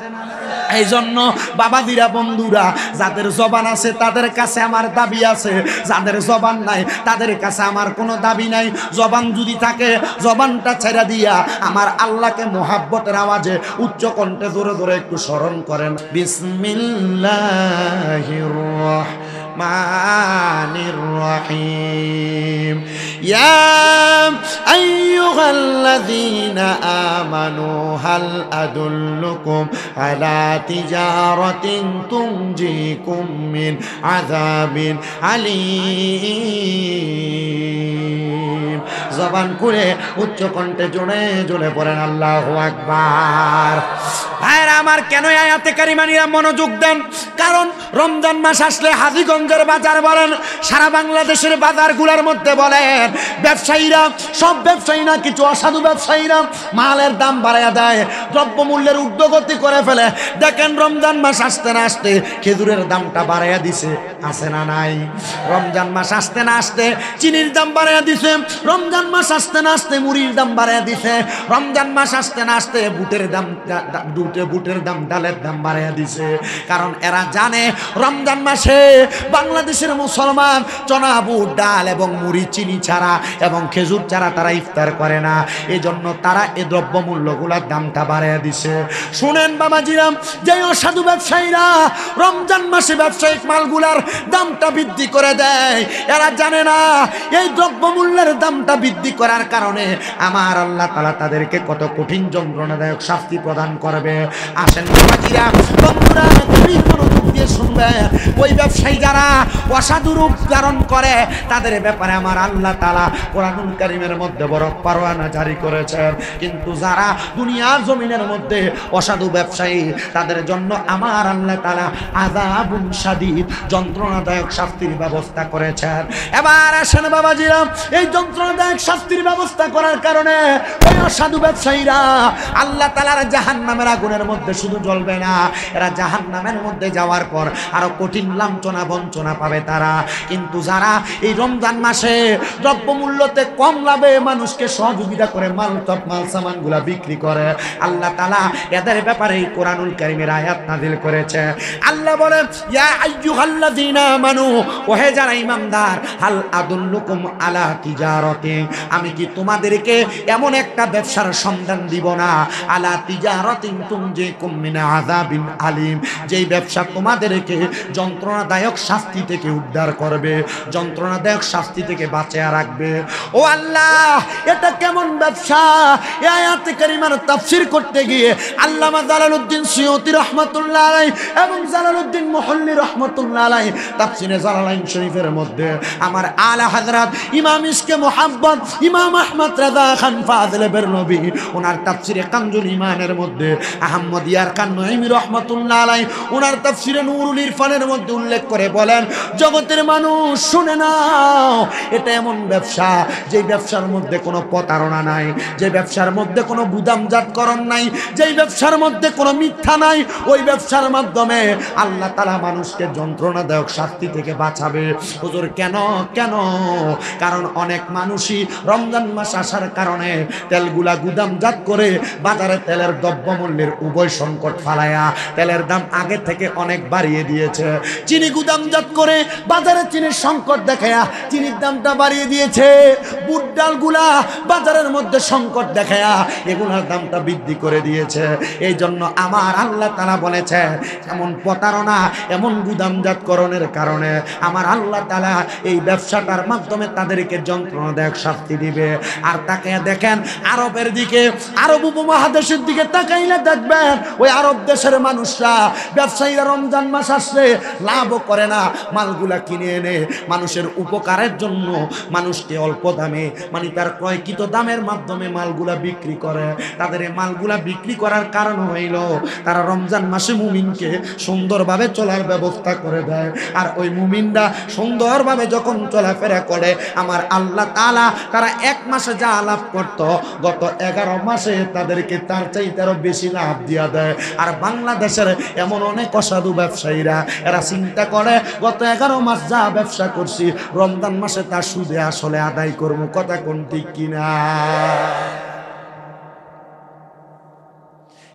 এই জন্য বাবাদিরা বন্ধুরা যাদের জবান আছে তাদের কাছে আমার দাবি আছে, যাদের জবান নাই তাদের কাছে আমার কোনো দাবি নাই। জবান যদি থাকে জবানটা ছেড়ে দিয়া আমার আল্লাহকে মোহাব্বতের আওয়াজে উচ্চ কণ্ঠে জোরে জোরে একটু স্মরণ করেন। বিসমিল্লাহির রাহমানির রাহিম। ইয়া আইয়ুহাল্লাযীনা আমানু হাল আদুল্লুকুম আলা তিজারাতিন তুনজিকুম মিন আযাবিন আলীম। জবান খুলে উচ্চ কণ্ঠে জোরে জোরে পড়েন আল্লাহু আকবার। ভাইরা আমার কেন আয়াতে কারিমানিরা মনোযোগ দেন? কারণ রমজান মাস আসলে হাজীগঞ্জের বাজার বলেন সারা বাংলাদেশের বাজারগুলোর মধ্যে বলেন ব্যবসায়ীরা সব ব্যবসায়ী না, কিছু অসাধু ব্যবসায়ীরা মালের দাম বাড়াইয়া দেয়, দ্রব্যমূল্যের ঊর্ধ্বগতি করে ফেলে। দেখেন রমজান মাস আসতে না আসতে খেজুরের দামটা বাড়াইয়া দিছে, আছে না নাই? রমজান মাস আসতে না আসতে চিনির দাম বাড়াইয়া দিছে, রমজান মাস আসতে না আসতে মুড়ির দাম বাড়াইয়া দিছে, রমজান মাস আসতে না আসতে বুটের দাম ডালের দাম বাড়াইয়া দিছে। কারণ এরা জানে রমজান মাসে বাংলাদেশের মুসলমান চনা বুট ডাল এবং মুড়ি চিনি ছাড়া এবং খেজুর ছাড়া তারা ইফতার করে না, এজন্য তারা এই দ্রব্যমূল্যগুলোর দামটা বাড়াইয়া দিছে। শুনেন বাবাজিরাম, যে অসাধু ব্যবসায়ীরা রমজান মাসে ব্যবসায়িক মালগুলার দামটা বৃদ্ধি করে দেয়, এরা জানে না এই দ্রব্যমূল্যের দামটা বৃদ্ধি করার কারণে আমার আল্লাহ তাআলা তাদেরকে কত কঠিন যন্ত্রণাদায়ক শাস্তি প্রদান করবে। আসেন বাবাজিরা বন্ধুরা তুমি মনোযোগ দিয়ে শুনবে, ওই ব্যবসায়ী যারা অসাধু রূপ ধারণ করে তাদের ব্যাপারে আমার আল্লাহ তাআলা কোরআনুল কারীমের মধ্যে বড় পরোয়ানা জারি করেছেন। কিন্তু যারা দুনিয়ার জমিনের মধ্যে অসাধু ব্যবসায়ী তাদের জন্য আমার আল্লাহ তাআলা আযাবুন শাদীদ যন্ত্রণাদায়ক শাস্তির ব্যবস্থা করেছেন। এবার আসেন বাবাজিরা, এই যন্ত্রণাদায়ক শাস্তির ব্যবস্থা করার কারণে ওই অসাধু ব্যবসায়ীরা আল্লাহ তাআলার জাহান্নামের আগুনের মধ্যে শুধু জ্বলবে না, এরা জাহান্নামের মধ্যে যাওয়ার দেখার পর আরো কঠিন লাঞ্ছনা বঞ্চনা পাবে তারা। কিন্তু যারা এই রমজান মাসে দ্রব্যমূল্যতে কম লাভে মানুষকে সহযোগিতা করে মাল সামানগুলা বিক্রি করে, আল্লাহ তাআলা এদের ব্যাপারে এই কোরআনুল কারীমের আয়াত নাযিল করেছে। আল্লাহ বলে, ইয়া আইয়ুহাল্লাযীনা আমানু, ওহে যারা ঈমানদার, হাল আদুল্লুকুম আলা তিজারাতি, আমি কি তোমাদেরকে এমন একটা ব্যবসার সন্ধান দিব না, আলা তিজারাতিন তুনজিকুম মিন আযাবিন আলিম, যেই ব্যবসা তোমাদেরকে যন্ত্রণাদায়ক শাস্তি থেকে উদ্ধার করবে, যন্ত্রণাদায়ক শাস্তি থেকে বাঁচিয়ে রাখবে। ও আল্লাহ, এটা কেমন ব্যবসা? এই আয়াতে কারিমার তাফসীর করতে গিয়ে আল্লামা জালালউদ্দিন সুয়ুতী রাহমাতুল্লাহ আলাইহি এবং জালালউদ্দিন মুহল্লী রাহমাতুল্লাহ আলাইহি তাফসীরে জালালাইন শরীফের মধ্যে আমার আলা হযরত ইমাম ইশকে মুহাব্বত ইমাম আহমদ রাজা খান ফাজিল বেরলভী ওনার তাফসীরে কানজুল ঈমানের মধ্যে আহমদ ইয়ার খান নঈমী রাহমাতুল্লাহ আলাইহি ওনার তাফসীরে নূরুল ইরফানের মধ্যে উল্লেখ করে বলেন, জগতের মানুষ শুনে নাও, এটা এমন ব্যবসা যে ব্যবসার মধ্যে কোনো প্রতারণা নাই, যে ব্যবসার মধ্যে কোনো গুদামজাতকরণ নাই, যেই ব্যবসার মধ্যে কোনো মিথ্যা নাই, ওই ব্যবসার মাধ্যমে আল্লাহ তাআলা মানুষকে যন্ত্রণাদায়ক শাস্তি থেকে বাঁচাবে। হুজুর কেন? কারণ অনেক মানুষই রমজান মাস আসার কারণে তেলগুলা গুদামজাত করে বাজারে তেলের দ্রব্যমূল্যের উভয় সংকট ফালায়া তেলের দাম আগে থেকে অনেক বাড়িয়ে দিয়েছে। চিনি গুদামজাত করে বাজারে চিনির সংকট দেখায়া চিনির দামটা বাড়িয়ে দিয়েছে। বুট ডালগুলা বাজারের মধ্যে সংকট দেখায়া এগুলার দামটা বৃদ্ধি করে দিয়েছে। এই জন্য আমার আল্লাহ তাআলা বলেছে, এমন প্রতারণা এমন গুদামজাতকরণের কারণে আমার আল্লাহ তাআলা এই ব্যবসাটার মাধ্যমে তাদেরকে যন্ত্রণাদায়ক শাস্তি দিবে। আর তাকে দেখেন আরবের দিকে, আরব উপমহাদেশের দিকে তাকাইলে দেখবেন ওই আরব দেশের মানুষরা, ব্যবসায়ীরা রমজান মাস আসলে লাভও করে না, মালগুলা কিনে এনে মানুষের উপকারের জন্য মানুষকে অল্প দামে মানে তার ক্রয়কৃত দামের মাধ্যমে মালগুলা বিক্রি করে। তাদের এই মালগুলা বিক্রি করার কারণ হইল তারা রমজান মাসে মুমিনকে সুন্দরভাবে চলার ব্যবস্থা করে দেয়। আর ওই মুমিনরা সুন্দরভাবে যখন চলাফেরা করে আমার আল্লাহ তাআলা তারা এক মাসে যা লাভ করত গত 11 মাসে তাদেরকে তার চাইতে আরো বেশি লাভ দিয়া দেয়। আর বাংলাদেশের এমন অনেক অসাধু ব্যবসায়ীরা এরা চিন্তা করে গত 11 মাস যা ব্যবসা করছি রমজান মাসে তার সুদে আসলে আদায় করবো। কথা কোন ঠিক কিনা?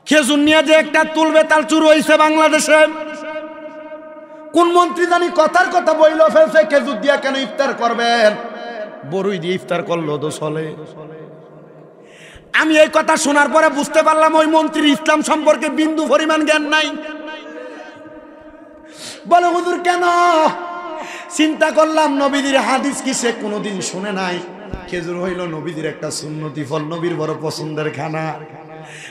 খেজুর নিয়ে যে একটা তুলবে তাল চুর হয়েছে বাংলাদেশে। কোন মন্ত্রী জানি কথার কথা বইল ফেলছে, খেজুর দিয়া কেন ইফতার করবেন? বড়ই দিয়ে ইফতার করলো তো চলে। আমি এই কথা শোনার পরে বুঝতে পারলাম ওই মন্ত্রীর ইসলাম সম্পর্কে বিন্দু পরিমাণ জ্ঞান নাই। বলে হুজুর কেন? চিন্তা করলাম নবীদের হাদিস কি সে কোনোদিন শুনে নাই? খেজুর হইল নবীদের একটা সুন্নতি ফল, নবীর বড় পছন্দের খানা।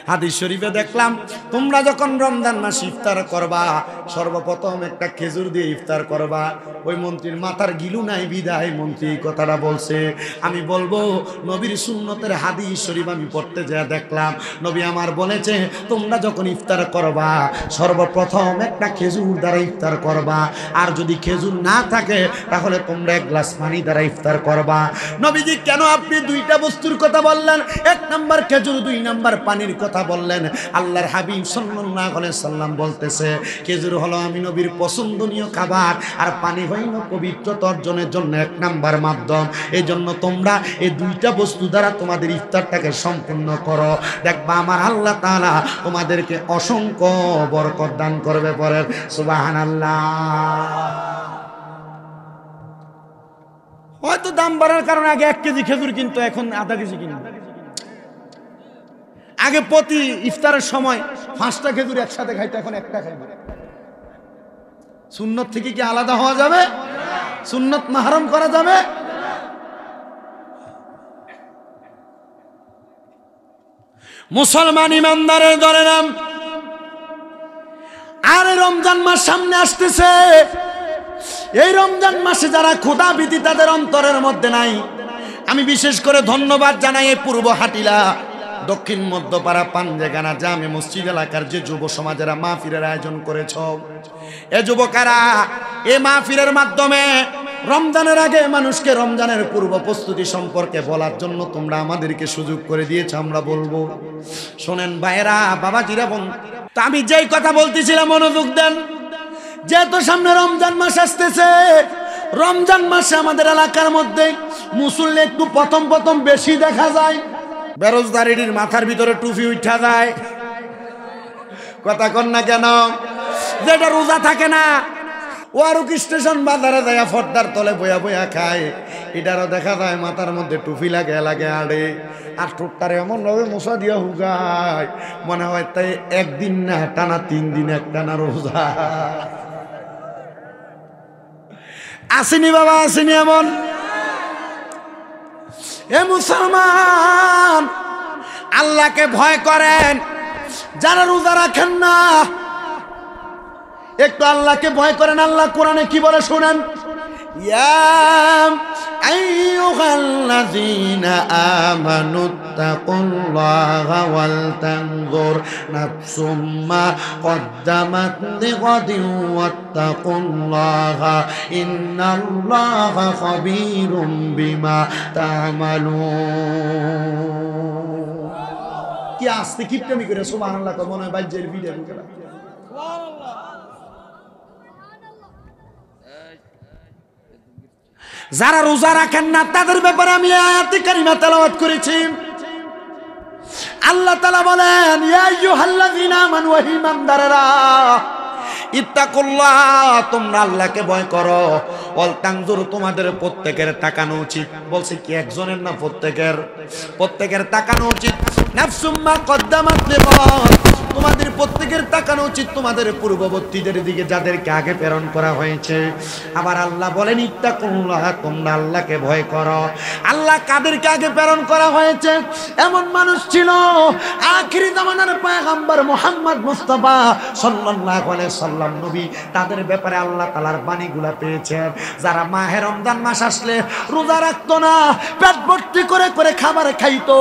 হাদিস শরীফে দেখলাম তোমরা যখন রমজান মাস ইফতার করবা সর্বপ্রথম একটা খেজুর দিয়ে ইফতার করবা। ওই মন্ত্রীর মাথার গিলু নাই বিদায় মন্ত্রী এই কথাটা বলছে। আমি বলবো নবীর সুন্নতের হাদিস শরীফ আমি পড়তে যা দেখলাম নবী আমার বলেছে তোমরা যখন ইফতার করবা সর্বপ্রথম একটা খেজুর দ্বারা ইফতার করবা। আর যদি খেজুর না থাকে তাহলে তোমরা এক গ্লাস পানি দ্বারা ইফতার করবা। নবীজি কেন আপনি দুইটা বস্তুর কথা বললেন? 1 নাম্বার খেজুর, 2 নাম্বার পানির কথা বললেন? আল্লাহর হাবিব সাল্লাল্লাহু আলাইহি সাল্লাম বলতেছে খেজুর হলো আমি নবীর পছন্দনীয় খাবার, আর পানি হইল পবিত্রতা অর্জনের জন্য 1 নাম্বার মাধ্যম। এই জন্য তোমরা এই দুইটা বস্তু দ্বারা তোমাদের ইফতারটাকে সম্পূর্ণ করো। দেখবা আমার আল্লাহ তাআলা তোমাদেরকে অসংখ্য বরকত দান করবে। পরে সুবহানাল্লাহ। হয়তো দাম বাড়ার কারণে আগে 1 কেজি খেজুর কিনতো, এখন আধা কেজি কিনবে। আগে প্রতি ইফতারের সময় 5টা খেজুর একসাথে খাইতো, এখন একটা খাইবে। সুন্নত থেকে কি আলাদা হওয়া যাবে? সুন্নত মাহরম করা যাবে? মুসলমান ইমানদারের দলে নাম। আর রমজান মাস সামনে আসতেছে। এই রমজান মাসে যারা খোদা ভীতি তাদের অন্তরের মধ্যে নাই, আমি বিশেষ করে ধন্যবাদ জানাই এই পূর্ব হাটিলা দক্ষিণ মধ্যপাড়া পাঞ্জেগানা জামে মসজিদ এলাকার যে যুব সমাজেরা মাহফিলের আয়োজন করেছ। এ যুবকেরা এই মাহফিলের মাধ্যমে রমজানের আগে মানুষকে রমজানের পূর্ব প্রস্তুতি সম্পর্কে বলার জন্য তোমরা আমাদেরকে সুযোগ করে দিয়েছ। আমরা বলবো শোনেন ভাইয়েরা, বাবাজিরা বোন, তা আমি যেই কথা বলতেছিলাম মনোযোগ দেন। যেহেতু সামনে রমজান মাস আসতেছে, রমজান মাসে আমাদের এলাকার মধ্যে মুসল্লি একটু প্রথম প্রথম বেশি দেখা যায়। বেরোজগারির মাথার ভিতরে টুপি উঠা যায়, কথা কন না কেন? যেটা রোজা থাকে না, ওয়ারুক স্টেশন বাজারে যায় ফর্দার তলে বয়া বয়া খায়, এটারও দেখা যায় মাথার মধ্যে টুপি লাগে লাগে আড়ে, আর ঠোঁটটারে এমন ভাবে মশা দিয়া হুগায় মনে হয় তাই একদিন না টানা 3 দিন এক টানা রোজা। আসেনি বাবা, আসেনি এমন? এ মুসলমান, আল্লাহকে ভয় করেন। যারা রোজা রাখেন না, একটু আল্লাহকে ভয় করেন। আল্লাহ কোরআনে কি বলে শুনেন, ইয়া আইয়ুহাল্লাযীনা আমানুত্তাকুল্লাহা ওয়াল তানজুর নাফসুম মা কদ্দামাত লিগাদিন ওয়াত্তাকুল্লাহা ইন্নাল্লাহা খাবীরুম বিমা তা'মালুন। কি আস্তে কিপটামি করে সুবহানাল্লাহ কয়, মনে হয় বাইজের ভিডিও করে। যারা রোজা রাখেন না তাদের ব্যাপারে আমি আয়াতে কারিমা তেলাওয়াত করেছি। আল্লাহ তাআলা বলেন, ইয়া আইয়ুহাল্লাযীনা আমানু ওয়া ঈমানদারেরা ইত্তাকুল্লাহ, তোমরা আল্লাহকে ভয় করো। ওয়াল তানজুর, তোমাদের প্রত্যেকের তাকানো উচিত। বলছে কি একজনের না, প্রত্যেকের তাকানো উচিত। নাফসুম মা কদ্দামাত লিগাদ, তোমাদের প্রত্যেকের তাকানো উচিত তোমাদের পূর্ববর্তীদের দিকে যাদেরকে আগে প্রেরণ করা হয়েছে। আবার আল্লাহ বলেন ইত্তাকুল্লাহ, তোমরা আল্লাহকে ভয় করো। আল্লাহ কাদেরকে আগে প্রেরণ করা হয়েছে? এমন মানুষ ছিল আখিরি জামানার পয়গম্বর মুহাম্মদ মুস্তাফা সাল্লাল্লাহু আলাইহি সাল্লাম নবী, তাদের ব্যাপারে আল্লাহ তাআলার বাণীগুলা পেয়েছেন। যারা মাহে রমজান মাস আসলে রোজা রাখতো না, পেট ভর্তি করে করে খাবার খাইতো,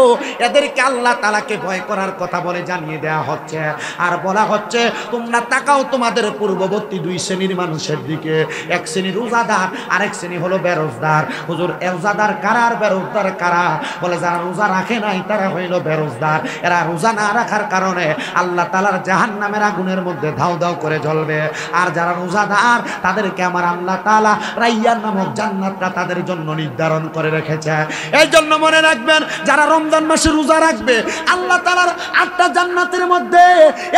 এদেরকে আল্লাহ তাআলাকে ভয় করার কথা বলে জানিয়ে দেয়া হচ্ছে। আর বলা হচ্ছে তোমরা তাকাও তোমাদের পূর্ববর্তী 2 শ্রেণীর মানুষের দিকে। এক শ্রেণী রোজাদার, আরেক শ্রেণী হলো বেরোজগার। হুজুর, রোজাদার কারা আর বেরোজগার কারা? বলে যারা রোজা রাখে নাই তারা হইল বেরোজগার। এরা রোজা না রাখার কারণে আল্লাহ তাআলার জাহান্নামের আগুনের মধ্যে ধাউ ধাউ করে জ্বলবে। আর যারা রোজাদার তাদেরকে আমার আল্লাহ তাআলা রাইয়ান নামক জান্নাতটা তাদের জন্য নির্ধারণ করে রেখেছে। এই জন্য মনে রাখবেন, যারা রমজান মাসে রোজা রাখবে, আল্লাহ তাআলার 8টা জান্নাতের মধ্যে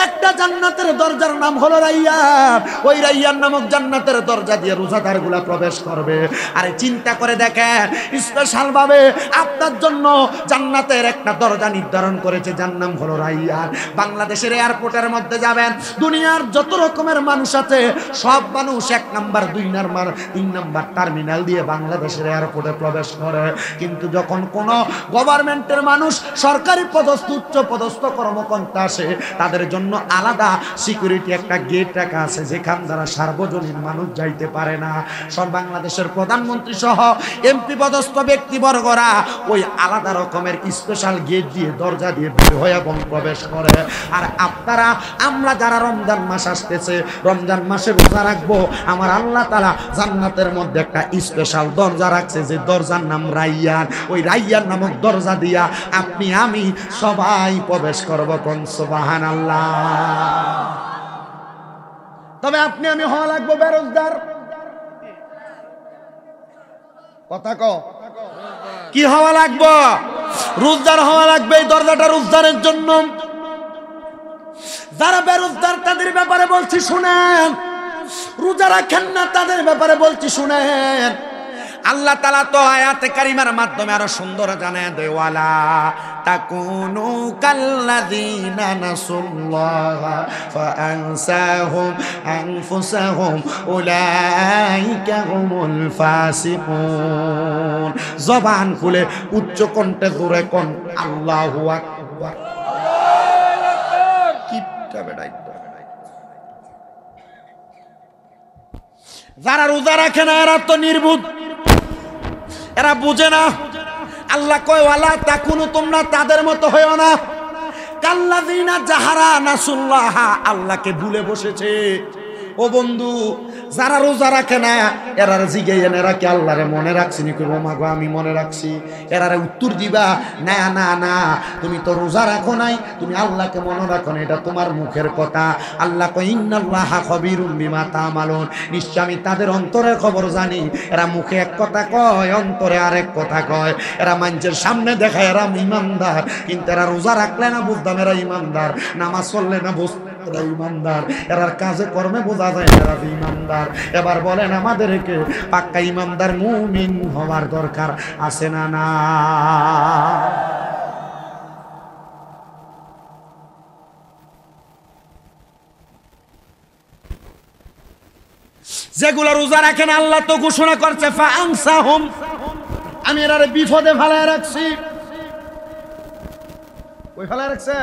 একটা জান্নাতের দরজার নাম হলো রাইয়ান। ওই রাইয়ান নামক জান্নাতের দরজা দিয়ে রোজাদারগুলা প্রবেশ করবে। আরে চিন্তা করে দেখেন, স্পেশাল ভাবে আপনার জন্য জান্নাতের একটা দরজা নির্ধারণ করেছে, যার নাম হলো রাইয়ান। বাংলাদেশের এয়ারপোর্টের মধ্যে যাবেন, দুনিয়ার যত রকমের মানুষ আছে সব মানুষ 1 নাম্বার 2 নাম্বার 3 নাম্বার টার্মিনাল দিয়ে বাংলাদেশের এয়ারপোর্টে প্রবেশ করে। কিন্তু যখন কোনো গভর্নমেন্টের মানুষ, সরকারি পদস্থ উচ্চ পদস্থ কর্মকর্তা আসে, তাদের জন্য আলাদা সিকিউরিটি একটা গেট রাখা আছে, যেখান দ্বারা সার্বজনীন মানুষ যাইতে পারে না। সব বাংলাদেশের প্রধানমন্ত্রী সহ এমপি পদস্থ ব্যক্তিবর্গরা ওই আলাদা রকমের স্পেশাল গেট দিয়ে দরজা দিয়ে বের হয়ে এবং প্রবেশ করে। আর আপনারা আমরা যারা রমজান মাস আসতেছে, রমজান মাসে রোজা রাখবো, আমার আল্লাহ তাআলা জান্নাতের মধ্যে একটা স্পেশাল দরজা রাখছে, যে দরজার নাম রাইয়ান। ওই রাইয়ান নামক দরজা দিয়া আপনি আমি সবাই প্রবেশ করব। কোন সুবহানাল্লাহ। তবে আপনি আমি হওয়া লাগবো বেরোজগার। কথা কও, কি হওয়া লাগবো? রোজগার হওয়া লাগবে। এই দরজাটা রোজগারের জন্য। যারা বেরোজগার তাদের ব্যাপারে বলছি শুনেন, রোজা রাখেন না তাদের ব্যাপারে বলছি শুনেন। আল্লাহ তাআলা তো আয়াতে কারিমার মাধ্যমে আরো সুন্দর জানায় দেয়, ওয়ালা তাকুনু কাল্লাযীনা নাসুল্লাহা ফাআনসাহুম আনফুসাহুম উলাইকা হুমুল ফাসিকুন। জবান খুলে উচ্চ কণ্ঠে জোরে কোন আল্লাহু আকবার। কিপটা বেড়াই। যারা রোজা রাখে না এরা তো নির্বুধ, এরা বুঝে না। আল্লাহ কয় ওয়ালা তাকুনু, তোমরা তাদের মতো হইও না কাল্লাযীনা যাহারা নাসুল্লাহা, আল্লাহকে ভুলে বসেছে। ও বন্ধু, যারা রোজা রাখে না এরারে জিগাইয়েন এরা কি আল্লাহরে মনে রাখছি নি? কইবো মাগো আমি মনে রাখছি। এরারে উত্তর দিবা না না না, তুমি তো রোজা রাখো নাই, তুমি আল্লাহকে মনে রাখো না, এটা তোমার মুখের কথা। আল্লাহ কয় ইন্নাল্লাহা খবীরুম বিমা তা'মালুন, নিশ্চয় আমি তাদের অন্তরের খবর জানি। এরা মুখে এক কথা কয়, অন্তরে আরেক কথা কয়। এরা মানুষের সামনে দেখায় এরা ইমানদার, কিন্তু এরা রোজা রাখলে না বুঝতাম এরা ইমানদার, নামাজ পড়লে না বুঝতাম এরা ইমানদার, এরার কাজে কর্মে বোঝা যায় এরা ইমানদার। এবার বলেন আমাদেরকে পাক্কা ইমানদার মুমিন হওয়ার দরকার আছে না না? যেগুলো রোজা রাখেন আল্লাহ তো ঘোষণা করছে ফাআনসাহুম, আমি এরারে বিপদে ফেলায় রাখছি। ওই ফেলায় রাখছে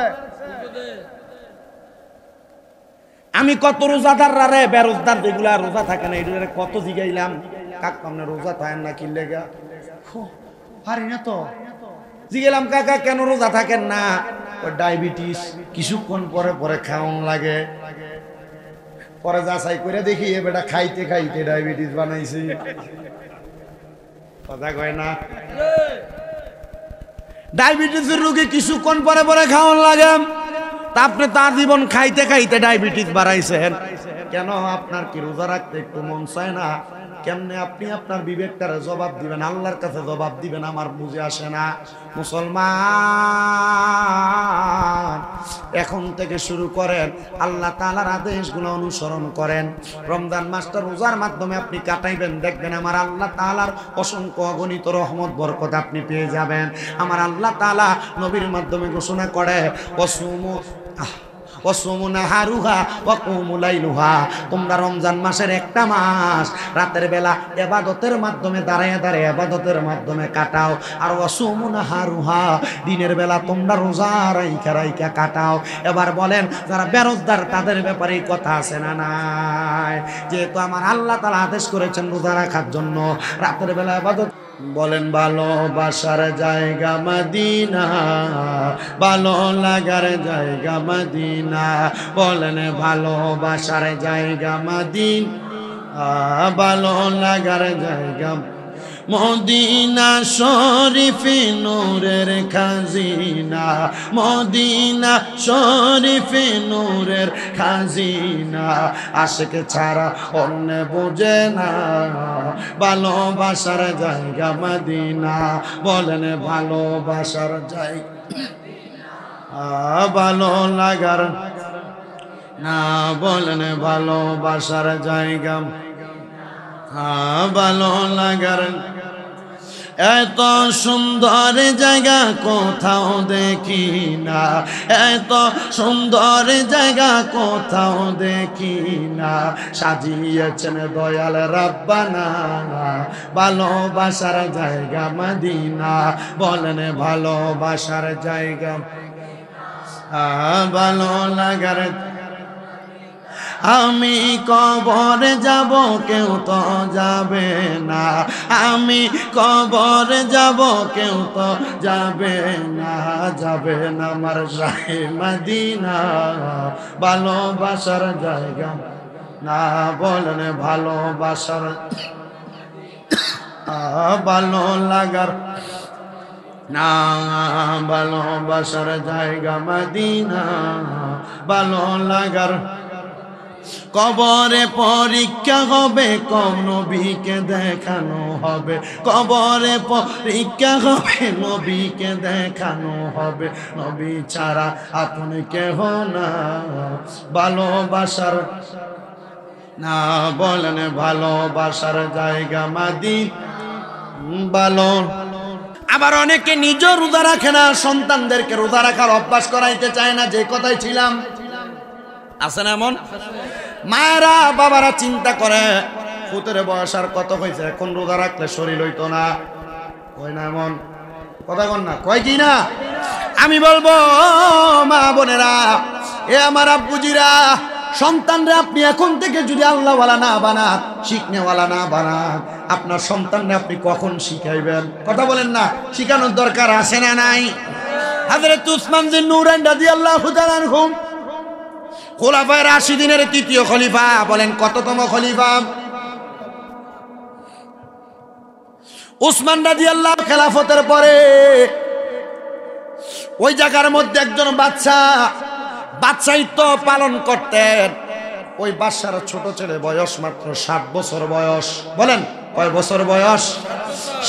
আমি কত রোজাদাররা রে বেরোজদার যেগুলা রোজা থাকে না এগুলো কত জিগাইলাম, কাকা আপনি রোজা থাকেন না কি লেগা? পারি না তো জিগেলাম কাকা কেন রোজা থাকেন না? ওই ডায়াবেটিস, কিছুক্ষণ পরে পরে খাওয়ান লাগে। পরে যাচাই করে দেখি এ বেটা খাইতে খাইতে ডায়াবেটিস বানাইছে। কথা কয় না, ডায়াবেটিসের রোগী কিছুক্ষণ পরে পরে খাওয়ান লাগে, তা আপনি তার জীবন খাইতে খাইতে ডায়াবেটিস বাড়াইছেন কেন? আপনার কি রোজা রাখতে একটু মন চায় না? কেমনে আপনি আপনার বিবেকটারে জবাব দিবেন, আল্লাহর কাছে জবাব দিবেন? আমার বুঝে আসে না। মুসলমান এখন থেকে শুরু করেন আল্লাহ তাআলার আদেশগুলো অনুসরণ করেন। রমজান মাসটা রোজার মাধ্যমে আপনি কাটাইবেন, দেখবেন আমার আল্লাহ তাআলার অসংখ্য অগণিত রহমত বরকত আপনি পেয়ে যাবেন। আমার আল্লাহ তাআলা নবীর মাধ্যমে ঘোষণা করে তোমরা রমজান মাসের একটা মাস রাতের বেলা ইবাদতের মাধ্যমে দাঁড়ায় দাঁড়ায় ইবাদতের মাধ্যমে কাটাও, আর ওয়াসুমুনাহারুহা দিনের বেলা তোমরা রোজা রাইখা রাইখা কাটাও। এবার বলেন যারা বেরোজগার তাদের ব্যাপারে কথা আছে না নাই? যেহেতু আমার আল্লাহ তাআলা আদেশ করেছেন রোজা রাখার জন্য, রাতের বেলা ইবাদত। বলেন ভালোবাসার জায়গা মদিনা, ভালো লাগার জায়গা মদিনা। বলেন ভালোবাসার জায়গা মদিনা, ভালো লাগার জায়গা মদিনা শরীফে নূরের খাজিনা, মদিনা শরীফে নূরের খাজিনা। আশিক ছাড়া অন্য বোঝে না ভালোবাসার জায়গা মদিনা। বলেন ভালোবাসার জায়গা, ভালো লাগার না। বলেন ভালোবাসার জায়গা, ভালো লাগার। এত সুন্দর জায়গা কোথাও দেখি না, এত সুন্দর জায়গা কোথাও দেখি না। সাজিয়েছেন দয়াল রাব্বানা ভালোবাসার জায়গা মদিনা। বলেন ভালোবাসার জায়গা, ভালো লাগার। আমি কবরে যাব কেউ তো যাবে না, আমি কবরে যাব কেউ তো যাবে না, যাবে না আমার শাহে মদিনা ভালোবাসার জায়গা না। বলেন ভালোবাসার, ভালো লাগার না। ভালোবাসার জায়গা মদিনা, ভালো লাগার। কবরে পরীক্ষা হবে, কোন নবীকে দেখানো হবে। কবরে পরীক্ষা হবে, নবীকে দেখানো হবে। নবী ছাড়া আপনি কেহ না ভালোবাসার না। বলেন ভালোবাসার জায়গা মদিনা, ভালো। আবার অনেকে নিজ রোজা রাখে না, সন্তানদেরকে রোজা রাখার অভ্যাস করাইতে চায় না। যে কথাই ছিলাম আছে না এমন মায়েরা বাবারা চিন্তা করে পুতের বয়স আর কত হয়েছে, এখন রোজা রাখলে শরীর হইতো না। কয় না এমন কথা কন না, কয় কি না? আমি বলবো মা বোনেরা, এ আমার আব্বুজিরা, সন্তানরা আপনি এখন থেকে যদি আল্লাহওয়ালা না বানান, শিখনেওয়ালা না বানান, আপনার সন্তানরা আপনি কখন শিখাইবেন? কথা বলেন না, শিখানোর দরকার আছে না নাই? হযরত উসমান বিন নূরাইন রাদিয়াল্লাহু তাআলা আনহু খোলাফায়ে রাশিদিনের তৃতীয় খলিফা, বলেন কততম খলিফা? উসমান রাদিয়াল্লাহু খেলাফতের পরে ওই জায়গার মধ্যে একজন বাদশাহিত্ব পালন করতেন। ওই বাদশার ছোট ছেলে বয়স মাত্র 7 বছর বয়স। বলেন কয় বছর বয়স?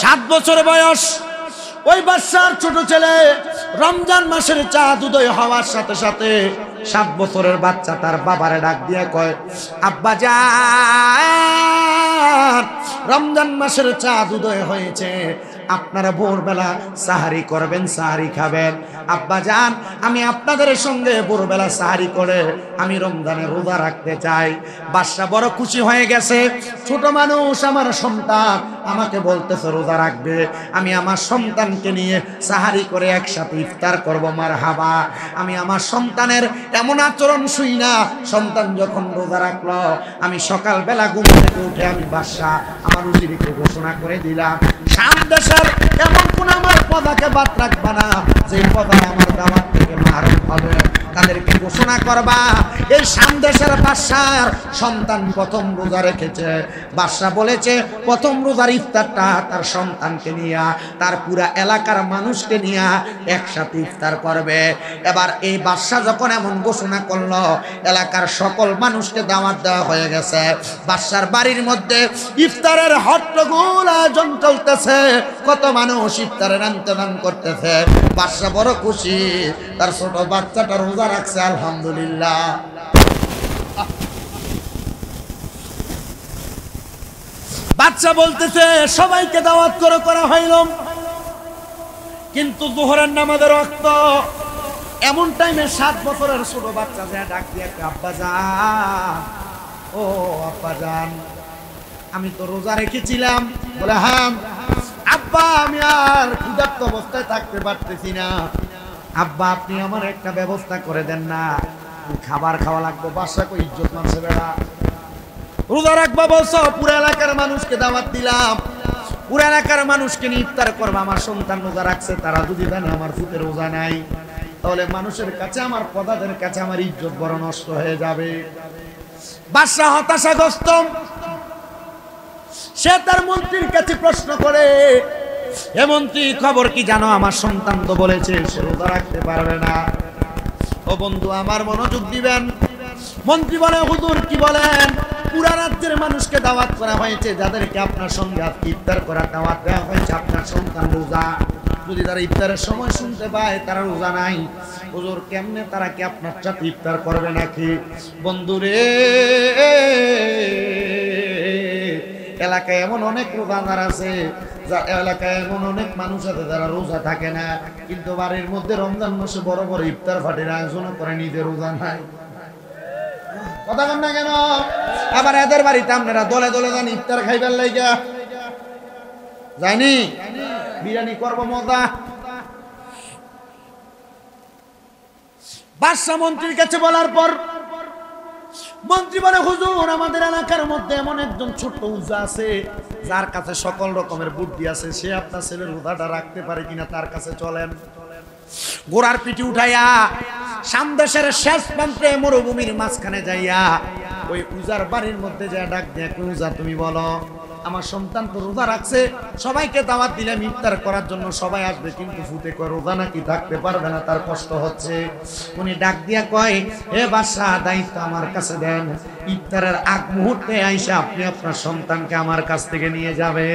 7 বছর বয়স। ওই বাদশার ছোট ছেলে রমজান মাসের চাঁদ উদয় হওয়ার সাথে সাথে 7 বছরের বাচ্চা তার বাবারে ডাক দিয়ে কয়, আব্বা জান, রমজান মাসের চাঁদ উদয় হয়েছে, আপনারা ভোরবেলা সাহারি করবেন, সাহারি খাবেন। আব্বা জান, আমি আপনাদের সঙ্গে ভোরবেলা সাহারি করে আমি রমজানের রোজা রাখতে চাই। বাদশা বড় খুশি হয়ে গেছে। ছোট মানুষ, আমার সন্তান আমাকে বলতেছে রোজা রাখবে, আমি আমার সন্তানকে নিয়ে সাহারি করে একসাথে ইফতার করব। মারহাবা। আমি আমার সন্তানের এমন আচরণ শুই না, সন্তান যখন রোজা রাখলো, আমি সকালবেলা ঘুম থেকে উঠে আমি বাদশা আমার উজিরকে ঘোষণা করে দিলাম, শাম দেশের এমন কোন আমার পদাকে বাদ রাখবা না যে পদা আমার দাওয়াত থেকে মারুম হবে, তাদেরকে ঘোষণা করবা এই শাম দেশের বাদশার সন্তান প্রথম রোজা রেখেছে। বাদশা বলেছে প্রথম রোজার ইফতারটা তার সন্তানকে নিয়ে, তার পুরা এলাকার মানুষকে নিয়ে একসাথে ইফতার করবে। এবার এই বাদশা যখন এমন ঘোষণা করলো, এলাকার সকল মানুষকে দাওয়াত দেওয়া হয়ে গেছে। বাদশার বাড়ির মধ্যে ইফতারের হট্টগোল আয়োজন চলতেছে, কত মানুষ ইফতারের ইন্তজাম করতেছে। বাদশা বড় খুশি, তার ছোট বাচ্চাটা রোজা রাখছে, আলহামদুলিল্লাহ। বাচ্চা বলতেছে সবাইকে দাওয়াত করা হইল, কিন্তু যোহরের নামাজের ওয়াক্ত। এমন টাইমে 7 বছরের ছোট বাচ্চা যে ডাক দিয়ে, আব্বা জান, ও আব্বা জান, আমি তো রোজা রেখেছিলাম। বলে হ্যাঁ আব্বা, আমি আর ক্ষুধার্ত অবস্থায় থাকতে পারতেছি না, আব্বা আপনি আমার একটা ব্যবস্থা করে দেন না, খাবার খাওয়া লাগবে। বাদশা কই ইজ্জত মানছে বেড়া, রোজা রাখবা বলছো, পুরো এলাকার মানুষকে দাওয়াত দিলাম, পুরো এলাকার মানুষকে নিয়ে ইফতার করবা, আমার সন্তান রোজা রাখছে, তারা যদি জানে আমার ফুতে রোজা নাই, তাহলে মানুষের কাছে, আমার পদাদের কাছে আমার ইজ্জত বড় নষ্ট হয়ে যাবে। বাদশা হতাশাগ্রস্ত, সে তার মন্ত্রীর কাছে প্রশ্ন করে, হে মন্ত্রী, খবর কি জানো? আমার সন্তান তো বলেছে সে রোজা রাখতে পারবে না। ও বন্ধু আমার, মনোযোগ দিবেন। মন্ত্রী বলে, হুজুর কি বলেন? পুরা রাজ্যের মানুষকে দাওয়াত করা হয়েছে, যাদেরকে আপনার সঙ্গে ইফতার করার দাওয়াত দেওয়া হয়েছে, আপনার সন্তান রোজা, যদি তারা ইফতারের সময় শুনতে পায় তারা রোজা নাই, হুজুর কেমনে তারা কি আপনার সাথে ইফতার করবে নাকি? বন্ধুরে, এলাকায় এমন অনেক রোজাদার আছে, এলাকায় এমন অনেক মানুষ আছে যারা রোজা থাকে না, কিন্তু বাড়ির মধ্যে রমজান মাসে বড় বড় ইফতার পার্টির আয়োজন করে, নিজে রোজা নাই। কথা বল না কেন? আবার এদের বাড়িতে আপনারা দলে দলে যান ইফতার খাইবার লাইগা, যায়নি? বিরিয়ানি করবো মজা। বাদশা মন্ত্রীর কাছে বলার পর মন্ত্রী বলে, হুজুর আমাদের এলাকার মধ্যে এমন একজন ছোট্ট উজা আছে, যার কাছে সকল রকমের বুদ্ধি আছে, সে আপনার ছেলের রোজাটা রাখতে পারে কিনা তার কাছে চলেন। ঘোড়ার পিঠে উঠাইয়া শাম দেশের শেষ প্রান্তে মরুভূমির মাঝখানে যাইয়া ওই উজার বাড়ির মধ্যে যা ডাক দিয়ে, উজা তুমি বলো আমার সন্তান তো রোজা রাখছে, সবাইকে দাওয়াত দিলাম ইফতার করার জন্য, সবাই আসবে, কিন্তু ফুটে কয় রোজা নাকি থাকতে পারবে না, তার কষ্ট হচ্ছে। উনি ডাক দিয়া কয়, হে বাদশা, দায়িত্ব আমার কাছে দেন, ইফতারের আগ মুহূর্তে আইসা আপনি আপনার সন্তানকে আমার কাছ থেকে নিয়ে যাবে।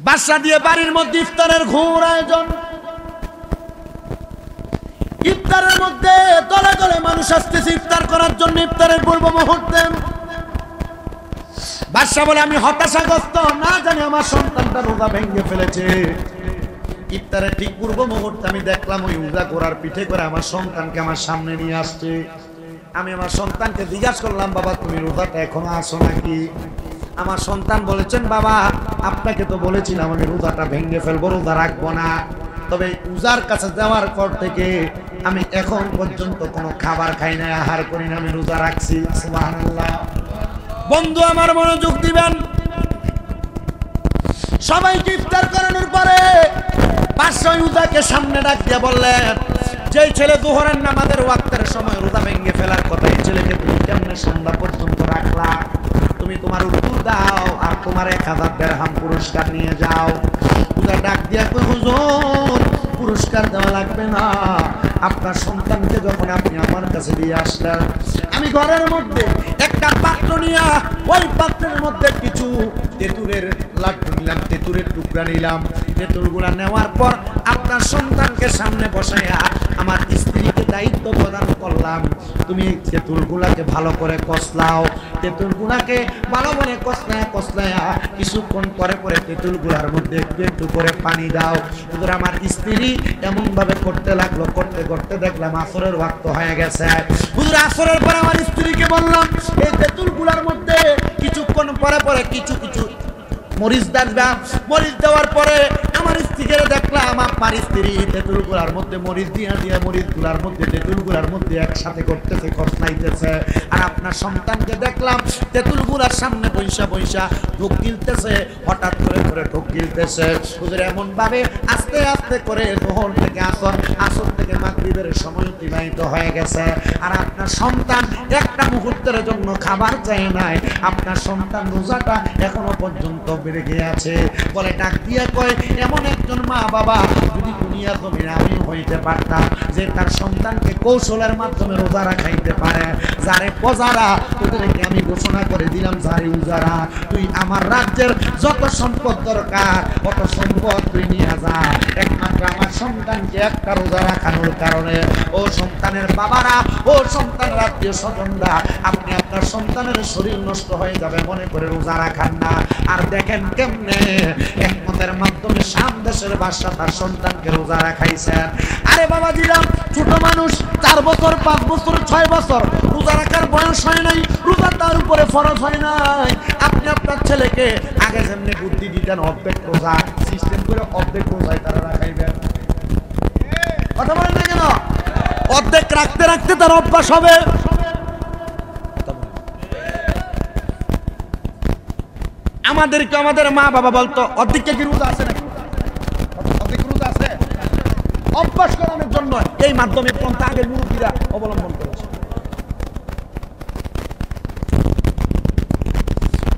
বাদশা দিয়ে বাড়ির মধ্যে ইফতারের ঘোর আয়োজন। ইফতারের মধ্যে দলে দলে মানুষ আসতেছে ইফতার করার জন্য। ইফতারের পূর্ব মুহূর্তে বাদশা বলে, আমি হতাশাগ্রস্ত, না জানি আমার সন্তানটা রোজা ভেঙে ফেলেছে। ইফতারের ঠিক পূর্ব মুহূর্তে আমি দেখলাম ওই উজা ঘোড়ার পিঠে করে আমার সন্তানকে আমার সামনে নিয়ে আসছে। আমি আমার সন্তানকে জিজ্ঞাসা করলাম, বাবা তুমি রোজাটা এখনো আসো নাকি? আমার সন্তান বলেছেন, বাবা আপনাকে তো বলেছিলাম আমি রোজাটা ভেঙে ফেলবো, রোজা রাখবো না, তবে উজার কাছে যাওয়ার পর থেকে আমি এখন পর্যন্ত কোনো খাবার খাই না, আহার করি না, আমি রোজা রাখছি। সুবহানাল্লাহ। বন্ধু আমার মনোযোগ দিবেন। সবাইকে ইফতার করানোর পরে বাদশা উজাকে সামনে ডাক দিয়ে বললেন, যেই ছেলে দুহরের নামাজের ওয়াক্তের সময় রোজা ভেঙে ফেলার কথা, এই ছেলেকে তুমি কেমনে সন্ধ্যা পর্যন্ত রাখলা? তুমি তোমার উত্তর দাও আর তোমার 1000 দিরহাম পুরস্কার নিয়ে যাও। পূজা ডাক দিয়া কই, হুজুর পুরস্কার দেওয়া লাগবে না, আপনার সন্তানকে যখন আপনি আমার কাছে দিয়ে আসলেন, আমি ঘরের মধ্যে একটা পাত্র নিয়ে ওই পাত্রের মধ্যে কিছু তেঁতুলের লাড্ডু নিলাম, তেঁতুলের টুকরা নিলাম। তেঁতুলগুলা নেওয়ার পর আপনার সন্তানকে সামনে বসাইয়া আমার স্ত্রীকে দায়িত্ব প্রদান করলাম, তুমি তেঁতুলগুলাকে ভালো করে কষলাও। তেঁতুলগুলাকে ভালো করে কষলায়া কিছুক্ষণ পরে পরে তেঁতুলগুলার মধ্যে একটু একটু করে পানি দাও। হুজুর আমার স্ত্রী এমন ভাবে করতে লাগলো, করতে করতে দেখলাম আসরের ওয়াক্ত হয়ে গেছে। হুজুর আসরের পরে আমার স্ত্রীকে বললাম, এই তেঁতুলগুলার মধ্যে কিছুক্ষণ পরে পরে কিছু কিছু মরিচ দাঁড়বা। মরিচ দেওয়ার পরে আমার স্ত্রীকে দেখলাম আপনার স্ত্রী তেঁতুলগুলার মধ্যে মরিচ দিয়া দিয়া মরিচগুলার মধ্যে তেঁতুলগুলার মধ্যে একসাথে করতেছে, কষলাইতেছে। আর আপনার সন্তানকে দেখলাম তেঁতুলগুলার সামনে বৈশা বৈশা ঢোক গিলতেছে, হঠাৎ করে করে ঢোক গিলতেছে। হুজুর এমন ভাবে আস্তে আস্তে করে যোহর থেকে আসর, আসর থেকে মাগরিবের সময় অতিবাহিত হয়ে গেছে। আর আপনার সন্তান একটা মুহূর্তের জন্য খাবার চায় নাই। আপনার সন্তান রোজাটা এখনো পর্যন্ত বেড়ে গিয়েছে। বলে ডাক দিয়ে কয়, এমন একজন মা বাবা যদি দুনিয়া জমিনে আমি হইতে পারতাম, যে তার সন্তানকে কৌশলের মাধ্যমে রোজা রাখাইতে পারে। যারে পজারা তোদেরকে আমি ঘোষণা করে দিলাম, যারে উজারা, তুই আমার রাজ্যের যত সম্পদ দরকার অত সম্পদ তুই নিয়ে যা, একমাত্র আমার সন্তানকে একটা রোজা রাখানোর কারণে। ও সন্তানের বাবারা, ও সন্তানের আত্মীয় স্বজনরা, আপনি আপনার সন্তানের শরীর নষ্ট হয়ে যাবে মনে করে রোজা রাখান না। আর দেখেন কেমনে একমতের মাধ্যমে শাম দেশের বাদশা তার সন্তানকে রোজা রাখাইছেন। আরে বাবাজিরা, ছোট মানুষ 4 বছর 5 বছর 6 বছর রোজা রাখার বয়স হয় নাই, রোজা তার উপরে ফরজ হয় নাই। আপনি আপনার ছেলেকে আগে যেমনি বুদ্ধি দিতেন অর্ধেক রোজা সিস্টেম করে অর্ধেক রোজায় তারা রাখাইবেন। কথা বলেন না কেন? অর্ধেক রাখতে রাখতে তার অভ্যাস হবে। আমাদেরকে আমাদের মা বাবা বলতো অর্ধেক কি রোজা আছে নাকি? অর্ধেক রোজা আছে। অভ্যাস করানোর জন্য এই মাধ্যমে পন্থা আগের মুরব্বীরা অবলম্বন করেছে।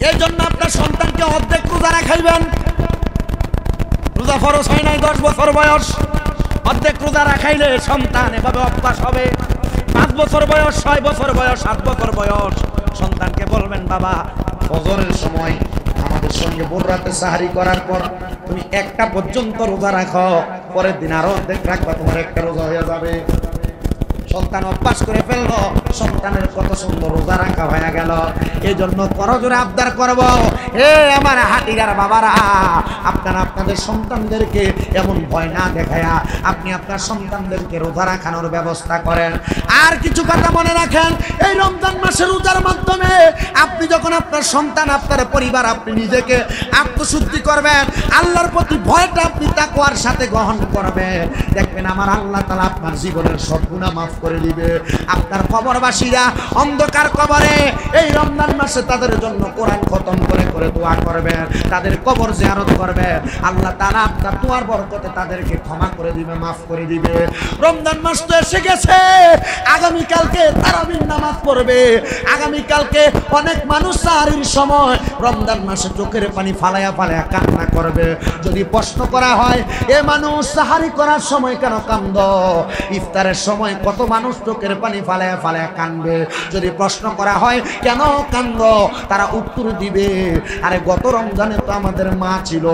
এই জন্য আপনার সন্তানকে অর্ধেক রোজা রাখাইবেন। রোজা ফরজ হয় নাই 10 বছর বয়স, অর্ধেক রোজা রাখাইলে সন্তান এভাবে অভ্যাস হবে। 5 বছর বয়স, 6 বছর বয়স, 7 বছর বয়স সন্তানকে বলবেন, বাবা ফজরের সময় আমাদের সঙ্গে ভোর রাতে সাহারি করার পর তুমি 1টা পর্যন্ত রোজা রাখো, পরের দিন আরো অর্ধেক রাখবা, তোমার একটা রোজা হয়ে যাবে। সন্তান অভ্যাস করে ফেললো, সন্তানের কত সুন্দর রোজা রাখা হয়ে গেল। এই জন্য করজোরে আবদার করব, হে আমার হাটিগার বাবারা, আপনারা আপনাদের সন্তানদেরকে এমন ভয় না দেখায়া আপনি আপনার সন্তানদেরকে রোজা রাখানোর ব্যবস্থা করেন। আর কিছু কথা মনে রাখেন, এই রমজান মাসের রোজার মাধ্যমে আপনি যখন আপনার সন্তান, আপনার পরিবার, আপনি নিজেকে আত্মশুদ্ধি করবেন, আল্লাহর প্রতি ভয়টা আপনি তাকওয়ার সাথে গ্রহণ করবেন, দেখবেন আমার আল্লাহ তাআলা আপনার জীবনের সব গুনাহ মাফ করে দিবে। আপনার কবরবাসীরা অন্ধকার কবরে এই রমজান মাসে তাদের জন্য কোরআন খতম করে করে দোয়া করবে, তাদের কবর জিয়ারত করবে, আল্লাহ তাআলা আপনার দোয়ার বরকতে তাদেরকে ক্ষমা করে দিবে, মাফ করে দিবে। রমজান মাস তো এসে গেছে, আগামী কালকে তারাবির নামাজ পড়বে। আগামী কালকে অনেক মানুষ সাহারির সময় রমজান মাসে চোখের পানি ফালায়া ফালায়া কান্না করবে। যদি প্রশ্ন করা হয়, এ মানুষ সাহারি করার সময় কেন কান্দ? ইফতারের সময় কত মানুষ চোখের পানি ফালায়া ফালায়া কানবে। যদি প্রশ্ন করা হয় কেন কান্দ, তারা উত্তর দিবে, আরে গত রমজানে তো আমাদের মা ছিল,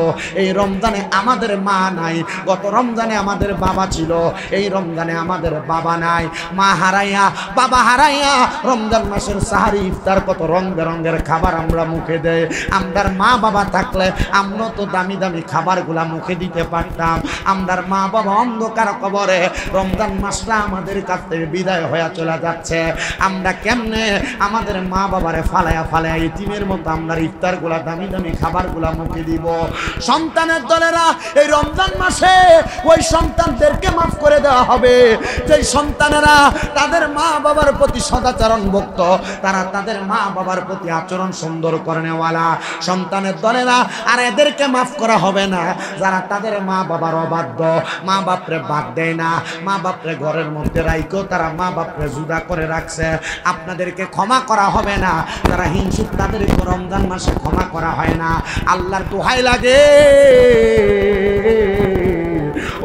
এই রমজানে আমাদের মা নাই। গত রমজানে আমাদের বাবা ছিল, এই রমজানে আমাদের বাবা নাই। মা হারাইয়া, বাবা হারাইয়া রমজান মাসের সাহারি ইফতার কত রং বেরঙের খাবার আমরা মুখে দেয়। আমরার মা বাবা থাকলে আমরা তো দামি দামি খাবারগুলা মুখে দিতে পারতাম। আমরার মা বাবা অন্ধকার কবরে, রমজান মাসটা আমাদের কাছ থেকে বিদায় হয়ে চলে যাচ্ছে। আমরা কেমনে আমাদের মা বাবারে ফালায়া ফালায়া ইতিমের মতো আমরা ইফতারগুলা, দামি দামি খাবারগুলা মুখে দিব? সন্তানের দলেরা এই রমজান মাসে ওই সন্তানদেরকে মাফ করে দেওয়া হবে যেই সন্তানেরা তাদের মা বাবার প্রতি সদাচরণ ভক্ত, তারা তাদের মা বাবার প্রতি আচরণ সুন্দর করে নেওয়া ওয়ালা সন্তানের দলেরা, আর এদেরকে মাফ করা হবে না যারা তাদের মা বাবার অবাধ্য, মা বাপরে বাদ দেয় না, মা বাপরে ঘরের মধ্যে রাইখো তারা মা বাপরে জুদা করে রাখছে, আপনাদেরকে ক্ষমা করা হবে না। যারা হিংসুক তাদেরকে রমজান মাসে ক্ষমা করা হয় না। আল্লাহর দোহাই লাগে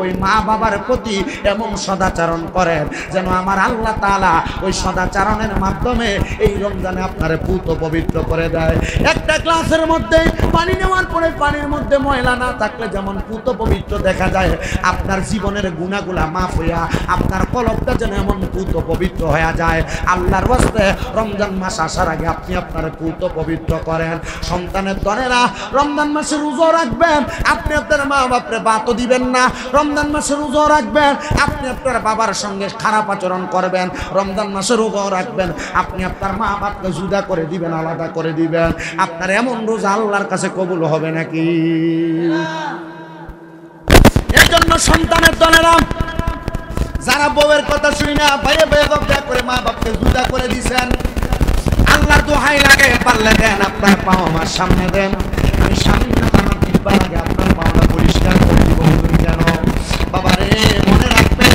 ওই মা বাবার প্রতি এমন সদাচরণ করেন যেন আমার আল্লাহ তাআলা ওই সদাচরণের মাধ্যমে এই রমজানে আপনার পুত পবিত্র করে দেয়। একটা গ্লাসের মধ্যে পানি নেওয়ার পরে পানির মধ্যে ময়লা না থাকলে যেমন পুত পবিত্র দেখা যায়, আপনার জীবনের গুনাহগুলা মাফ হইয়া আপনার কলবটা যেন এমন পুত পবিত্র হয়ে যায়। আল্লাহর ওয়াস্তে রমজান মাস আসার আগে আপনি আপনার পুত পবিত্র করেন। সন্তানের দলেরা রমজান মাসে রোজা রাখবেন, আপনি আপনার মা বাপরে বাতও দিবেন না। রমজান মাসে রোজা রাখবেন, আপনি আপনার বাবার সঙ্গে খারাপ আচরণ করবেন। রমজান মাসে রোজা রাখবেন, আপনি আপনার মা বাপকে জুদা করে দিবেন, আলাদা করে দিবেন। আপনার এমন রোজা আল্লাহর কাছে কবুল হবে নাকি? এই জন্য সন্তানের দলেরা যারা বউয়ের কথা শুনি না ভাইয়ে বেদবদা করে মা বাপকে জুদা করে দিছেন, আল্লাহর দোহাই লাগে পারলে দেন আপনার পাও আমার সামনে দেন, আমি সামনে আমার দিবার আগে আপনার পাওনা পরিষ্কার করে দিব। কেন বাবারে মনে রাখবে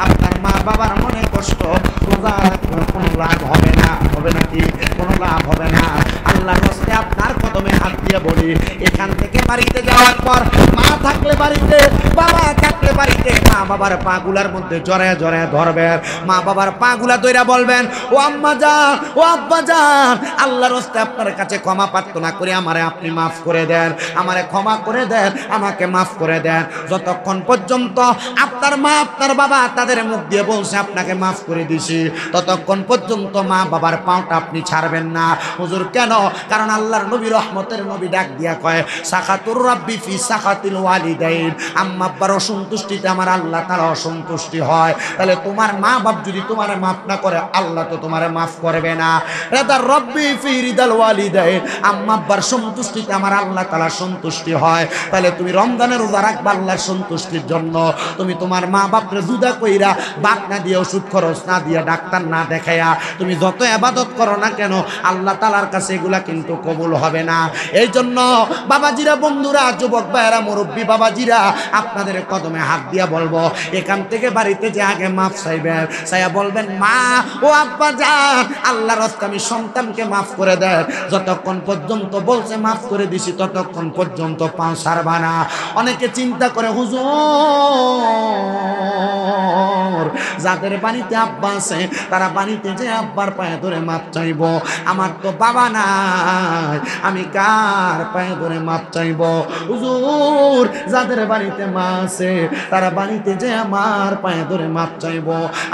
আপনার মা বাবার মনে কষ্ট, রোজা রাখলে কোনো লাভ হবে না, হবে নাকি? কোনো লাভ হবে না। আল্লাহর রাস্তে আপনার কদমে হাত দিয়ে বলি, এখান থেকে বাড়িতে যাওয়ার পর মা থাকলে বাড়িতে, বাবা থাকলে বাড়িতে, মা বাবার পাগুলার মধ্যে জড়ায় জড়ায় ধরবেন, মা বাবার পাগুলা ধইরা বলবেন, ও আম্মা জান, ও আব্বা জান, আল্লাহর রাস্তে আপনার কাছে ক্ষমা প্রার্থনা করে আমারে আপনি মাফ করে দেন, আমারে ক্ষমা করে দেন, আমাকে মাফ করে দেন। যতক্ষণ পর্যন্ত আপনার মা আপনার বাবা তাদের মুখ দিয়ে বলছে আপনাকে মাফ করে দিছি, ততক্ষণ পর্যন্ত মা বাবার পাওটা আপনি ছাড়বেন না। হুজুর কেন? কারণ আল্লাহর নবী রহমতের নবী ডাক দিয়া কয়, সাখাতুর রাব্বি ফি সাখাতিল ওয়ালিদাইন, আম্মা আব্বার অসন্তুষ্টিতে আমার আল্লাহ তাআলা অসন্তুষ্টি হয়। তাহলে তোমার মা বাপ যদি তোমারে মাফ না করে, আল্লাহ তো তোমারে মাফ করবে না। রাদার রাব্বি ফি রিদাল ওয়ালিদাইন, আম্মা আব্বার সন্তুষ্টিতে আমার আল্লাহ তাআলা সন্তুষ্টি হয়। তাহলে তুমি রমজানের রোজা রাখবা আল্লাহর সন্তুষ্টির জন্য। তুমি তোমার মা বাপরে জুদা কইরা, বাপ না দিয়ে, ওষুধ খরচ না দিয়ে, ডাক্তার না দেখাইয়া তুমি যত ইবাদত করো না কেন, আল্লাহ তাআলার কাছে এগুলা কিন্তু কবুল হবে না। এই জন্য বাবাজিরা, বন্ধুরা, যুবক ভাইয়েরা, মুরব্বী বাবাজিরা, আপনাদের কদমে হাত দিয়া বলবো, এখান থেকে বাড়িতে যে আগে মাফ চাইবেন, চাইয়া বলবেন, মা ও আব্বা জান, আল্লাহর রাস্তে আমি সন্তানকে মাফ করে দেন। যতক্ষণ পর্যন্ত বলছে মাফ করে দিছি, ততক্ষণ পর্যন্ত পাও ছাড়বা না। অনেকে চিন্তা করে, হুজুর যাদের বাড়িতে আব্বা আছে তারা বাড়িতে যে আব্বার পায়ে ধরে মাপ চাইব, আমার তো বাবা নাই, আমি কার পায়ে ধরে মাপ চাইব? হুজুর যাদের বাড়িতে মা আছে তারা বাড়িতে যে আমার পায়ে ধরে মাপ চাইব,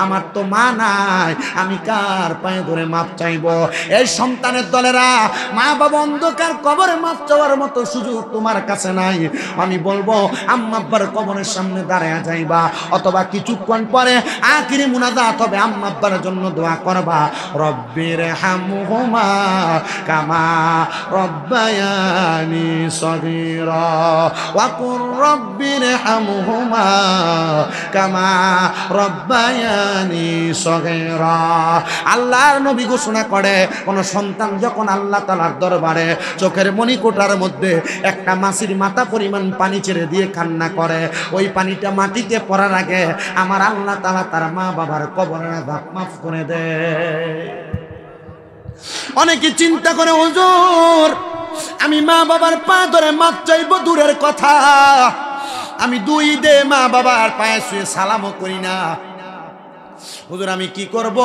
আমার তো মা নাই, আমি কার পায়ে ধরে মাপ চাইব? এই সন্তানের দলেরা, মা বাবা অন্ধকার কবরে মাপ চাওয়ার মতো সুযোগ তোমার কাছে নাই। আমি বলবো আম্মা আব্বার কবরের সামনে দাঁড়ায়া যাইবা, অথবা কিছুক্ষণ পরে আখিরি মুনাজাত হবে, আম্মা আব্বার জন্য দোয়া করবা, রব্বির হামহুমা কামা রব্বায়ানি সগীরা ওয়া কুর রব্বির হামহুমা কামা রব্বায়ানি সগীরা। আল্লাহর নবী ঘোষণা করে, কোন সন্তান যখন আল্লাহ তাআলার দরবারে চোখের মণিকোটার মধ্যে একটা মাছির মাথা পরিমাণ পানি ছেড়ে দিয়ে কান্না করে, ওই পানিটা মাটিতে পড়ার আগে আমার আল্লাহ তাআলা তার মা বাবার কবরের আযাব মাফ করে দেয়। অনেকে চিন্তা করে, হুজুর আমি মা বাবার পা ধরে মাপ চাইবো দূরের কথা, আমি দুই দে মা বাবার পায়ে শুয়ে সালামও করি না, হুজুর আমি কি করব?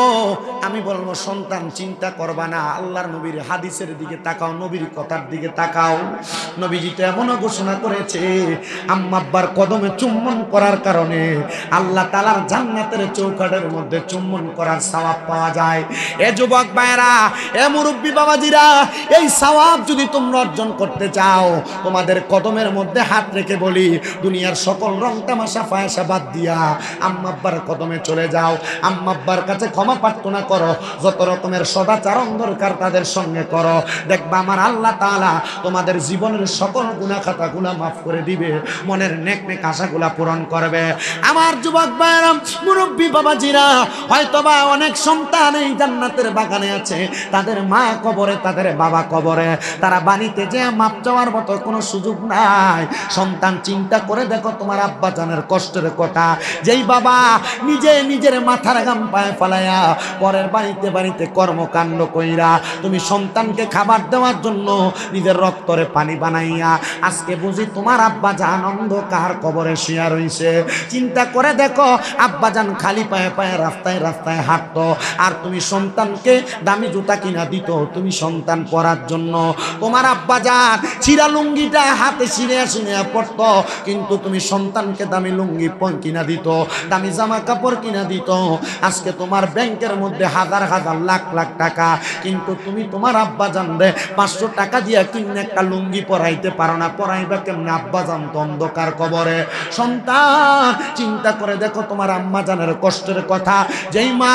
আমি বলবো, সন্তান চিন্তা করবা না, আল্লাহর নবীর হাদিসের দিকে তাকাও, নবীর কথার দিকে তাকাও। নবীজি তো এমনও ঘোষণা করেছে, আম্মা আব্বার কদমে চুম্বন করার কারণে আল্লাহ তাআলার জান্নাতের চৌকাঠের মধ্যে চুম্বন করার সওয়াব পাওয়া যায়। এ যুবক ভাইরা, এ মুরব্বী বাবাজিরা, এই সওয়াব যদি তোমরা অর্জন করতে চাও, তোমাদের কদমের মধ্যে হাত রেখে বলি, দুনিয়ার সকল রং তামাশা ফায়সা বাদ দিয়া আম্মা আব্বার কদমে চলে যাও। আম্মা আব্বার কাছে ক্ষমা প্রার্থনা করো, যত রকমের সদাচরণ দরকার তাদের সঙ্গে করো, দেখবা আমার আল্লাহ তাআলা তোমাদের জীবনের সকল গুনাহ খাতাগুলো মাফ করে দিবে, মনের নেক নেক আশাগুলা পূরণ করবে। আমার যুবক ভাইরা, মুরব্বী বাবাজিরা, হয়তোবা অনেক সন্তান এই জান্নাতের বাগানে আছে, তাদের মা কবরে, তাদের বাবা কবরে, তারা বাড়িতে যে মাপ চাওয়ার মতো কোনো সুযোগ নাই। সন্তান চিন্তা করে দেখো তোমার আব্বা জানের কষ্টের কথা, যেই বাবা নিজে নিজের মাথার ঘাম পায়ে ফেলাইয়া পরের বাড়িতে বাড়িতে কর্মকাণ্ড কইরা তুমি সন্তানকে খাবার দেওয়ার জন্য নিজের রক্তরে পানি বানাইয়া আজকে বুঝি তোমার আব্বা জান অন্ধকার কবরে শুয়া রইছে। চিন্তা করে দেখো, আব্বা জান খালি পায়ে পায়ে রাস্তায় রাস্তায় হাঁটতো, আর তুমি সন্তানকে দামি জুতা কিনা দিত তুমি সন্তান পরার জন্য। তোমার আব্বা জান ছিঁড়া লুঙ্গিটা হাতে ছিঁড়ে ছিঁড়ে পড়তো, কিন্তু তুমি সন্তানকে দামি লুঙ্গি কিনা দিত, দামি জামা কাপড় কিনা দিত। আজকে তোমার ব্যাংকের মধ্যে হাজার হাজার লাখ লাখ টাকা, কিন্তু তুমি তোমার আব্বা জানরে 500 টাকা দিয়া কিনে একটা লুঙ্গি পরাইতে পারো না। পরাইবা কেমনে? আব্বা জান তো অন্ধকার কবরে। সন্তান চিন্তা করে দেখো তোমার আম্মা জানের কষ্টের কথা, যেই মা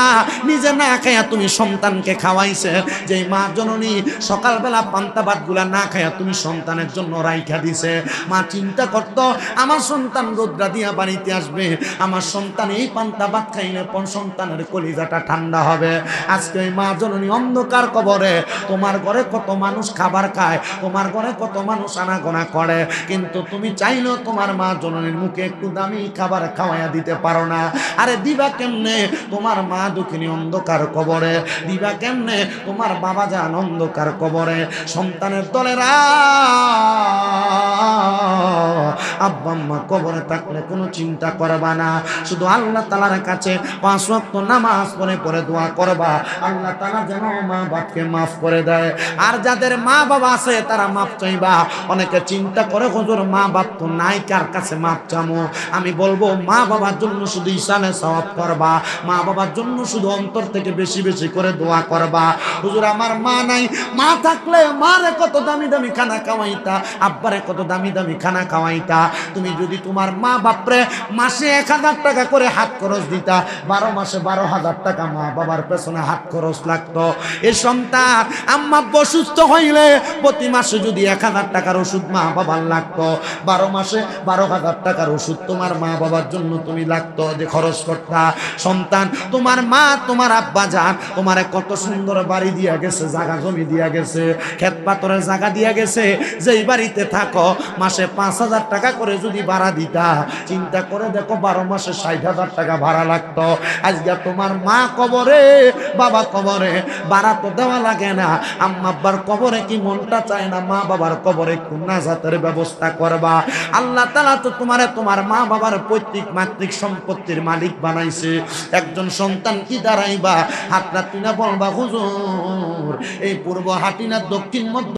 নিজে না খাইয়া তুমি সন্তানকে খাওয়াইছে, যেই মা জননী সকালবেলা পান্তা ভাতগুলা না খাইয়া তুমি সন্তানের জন্য রাইখা দিছে। মা চিন্তা করতো আমার সন্তান রোদ্রা দিয়া বাড়িতে আসবে, আমার সন্তান এই পান্তা ভাত খাইলে সন্তানের কলিজাটা ঠান্ডা হবে। আজকে ওই মা জননী অন্ধকার কবরে। তোমার ঘরে কত মানুষ খাবার খায়, তোমার ঘরে কত মানুষ আনাগোনা করে, কিন্তু তুমি চাইলেও তোমার মা জননীর মুখে একটু দামি খাবার খাওয়াইয়া দিতে পারো না। আরে দিবা কেমনে? তোমার মা দুঃখিনী অন্ধকার কবরে, দিবা কেমনে? তোমার বাবা জান অন্ধকার কবরে। সন্তানের দলেরা আব্বা আম্মা কবরে থাকলে কোনো চিন্তা করবা না, শুধু আল্লাহ তাআলার কাছে 5 ওয়াক্ত নামাজ পড়ে পড়ে দোয়া করবা, আল্লাহ তাআলা যেন মা বাপকে মাফ করে দেয়। আর যাদের মা বাবা আছে তারা মাফ চাইবা। অনেকে চিন্তা করে হুজুর মা বাপ তো নাই, কার কাছে মাফ চামো? আমি বলবো মা বাবার জন্য শুধু ইসানে সওয়াব করবা, মা বাবার জন্য শুধু অন্তর থেকে বেশি বেশি করে দোয়া করবা। হুজুর আমার মা নাই, মা থাকলে মারে কত দামি দামি খানা খাওয়াইতা, আব্বারে কত দামি দামি খানা খাওয়াইতা। তুমি যদি তোমার মা বাপরে মাসে 1000 টাকা করে হাত খরচ দিতা, 12 মাসে 12,000 টাকা মা বাবার পেছনে হাত খরচ লাগতো। এই সন্তান আম্মা অসুস্থ হইলে প্রতি মাসে যদি 1000 টাকার ওষুধ মা বাবার লাগতো, 12 মাসে 12,000 টাকার ওষুধ তোমার মা বাবার জন্য তুমি লাগতো যে খরচ করতা। সন্তান তোমার মা তোমার আব্বা জান তোমারে কত সুন্দর বাড়ি দিয়া গেছে, জায়গা জমি দিয়া গেছে, ক্ষেত পাথরের জায়গা দিয়া গেছে, যেই বাড়িতে থাকো মাসে 5,000 টাকা করে যদি ভাড়া দিতা, চিন্তা করে দেখো 12 মাসে 60,000 টাকা ভাড়া লাগতো। আজকে তোমার মা কবরে, বাবা কবরে, ভাড়া তো দেওয়া লাগে না। আম্মা আব্বার কবরে কি মনটা চায় না মা বাবার কবরে একটু নাজাতের ব্যবস্থা করবা? আল্লাহ তাআলা তো তোমারে তোমার মা বাবার পৈতৃক মাতৃক সম্পত্তির মালিক বানাইছে। একজন সন্তান কি দাঁড়াইবা? হাতটা তুলে বলবা হুজুর এই পূর্ব হাঁটি না দক্ষিণ মধ্য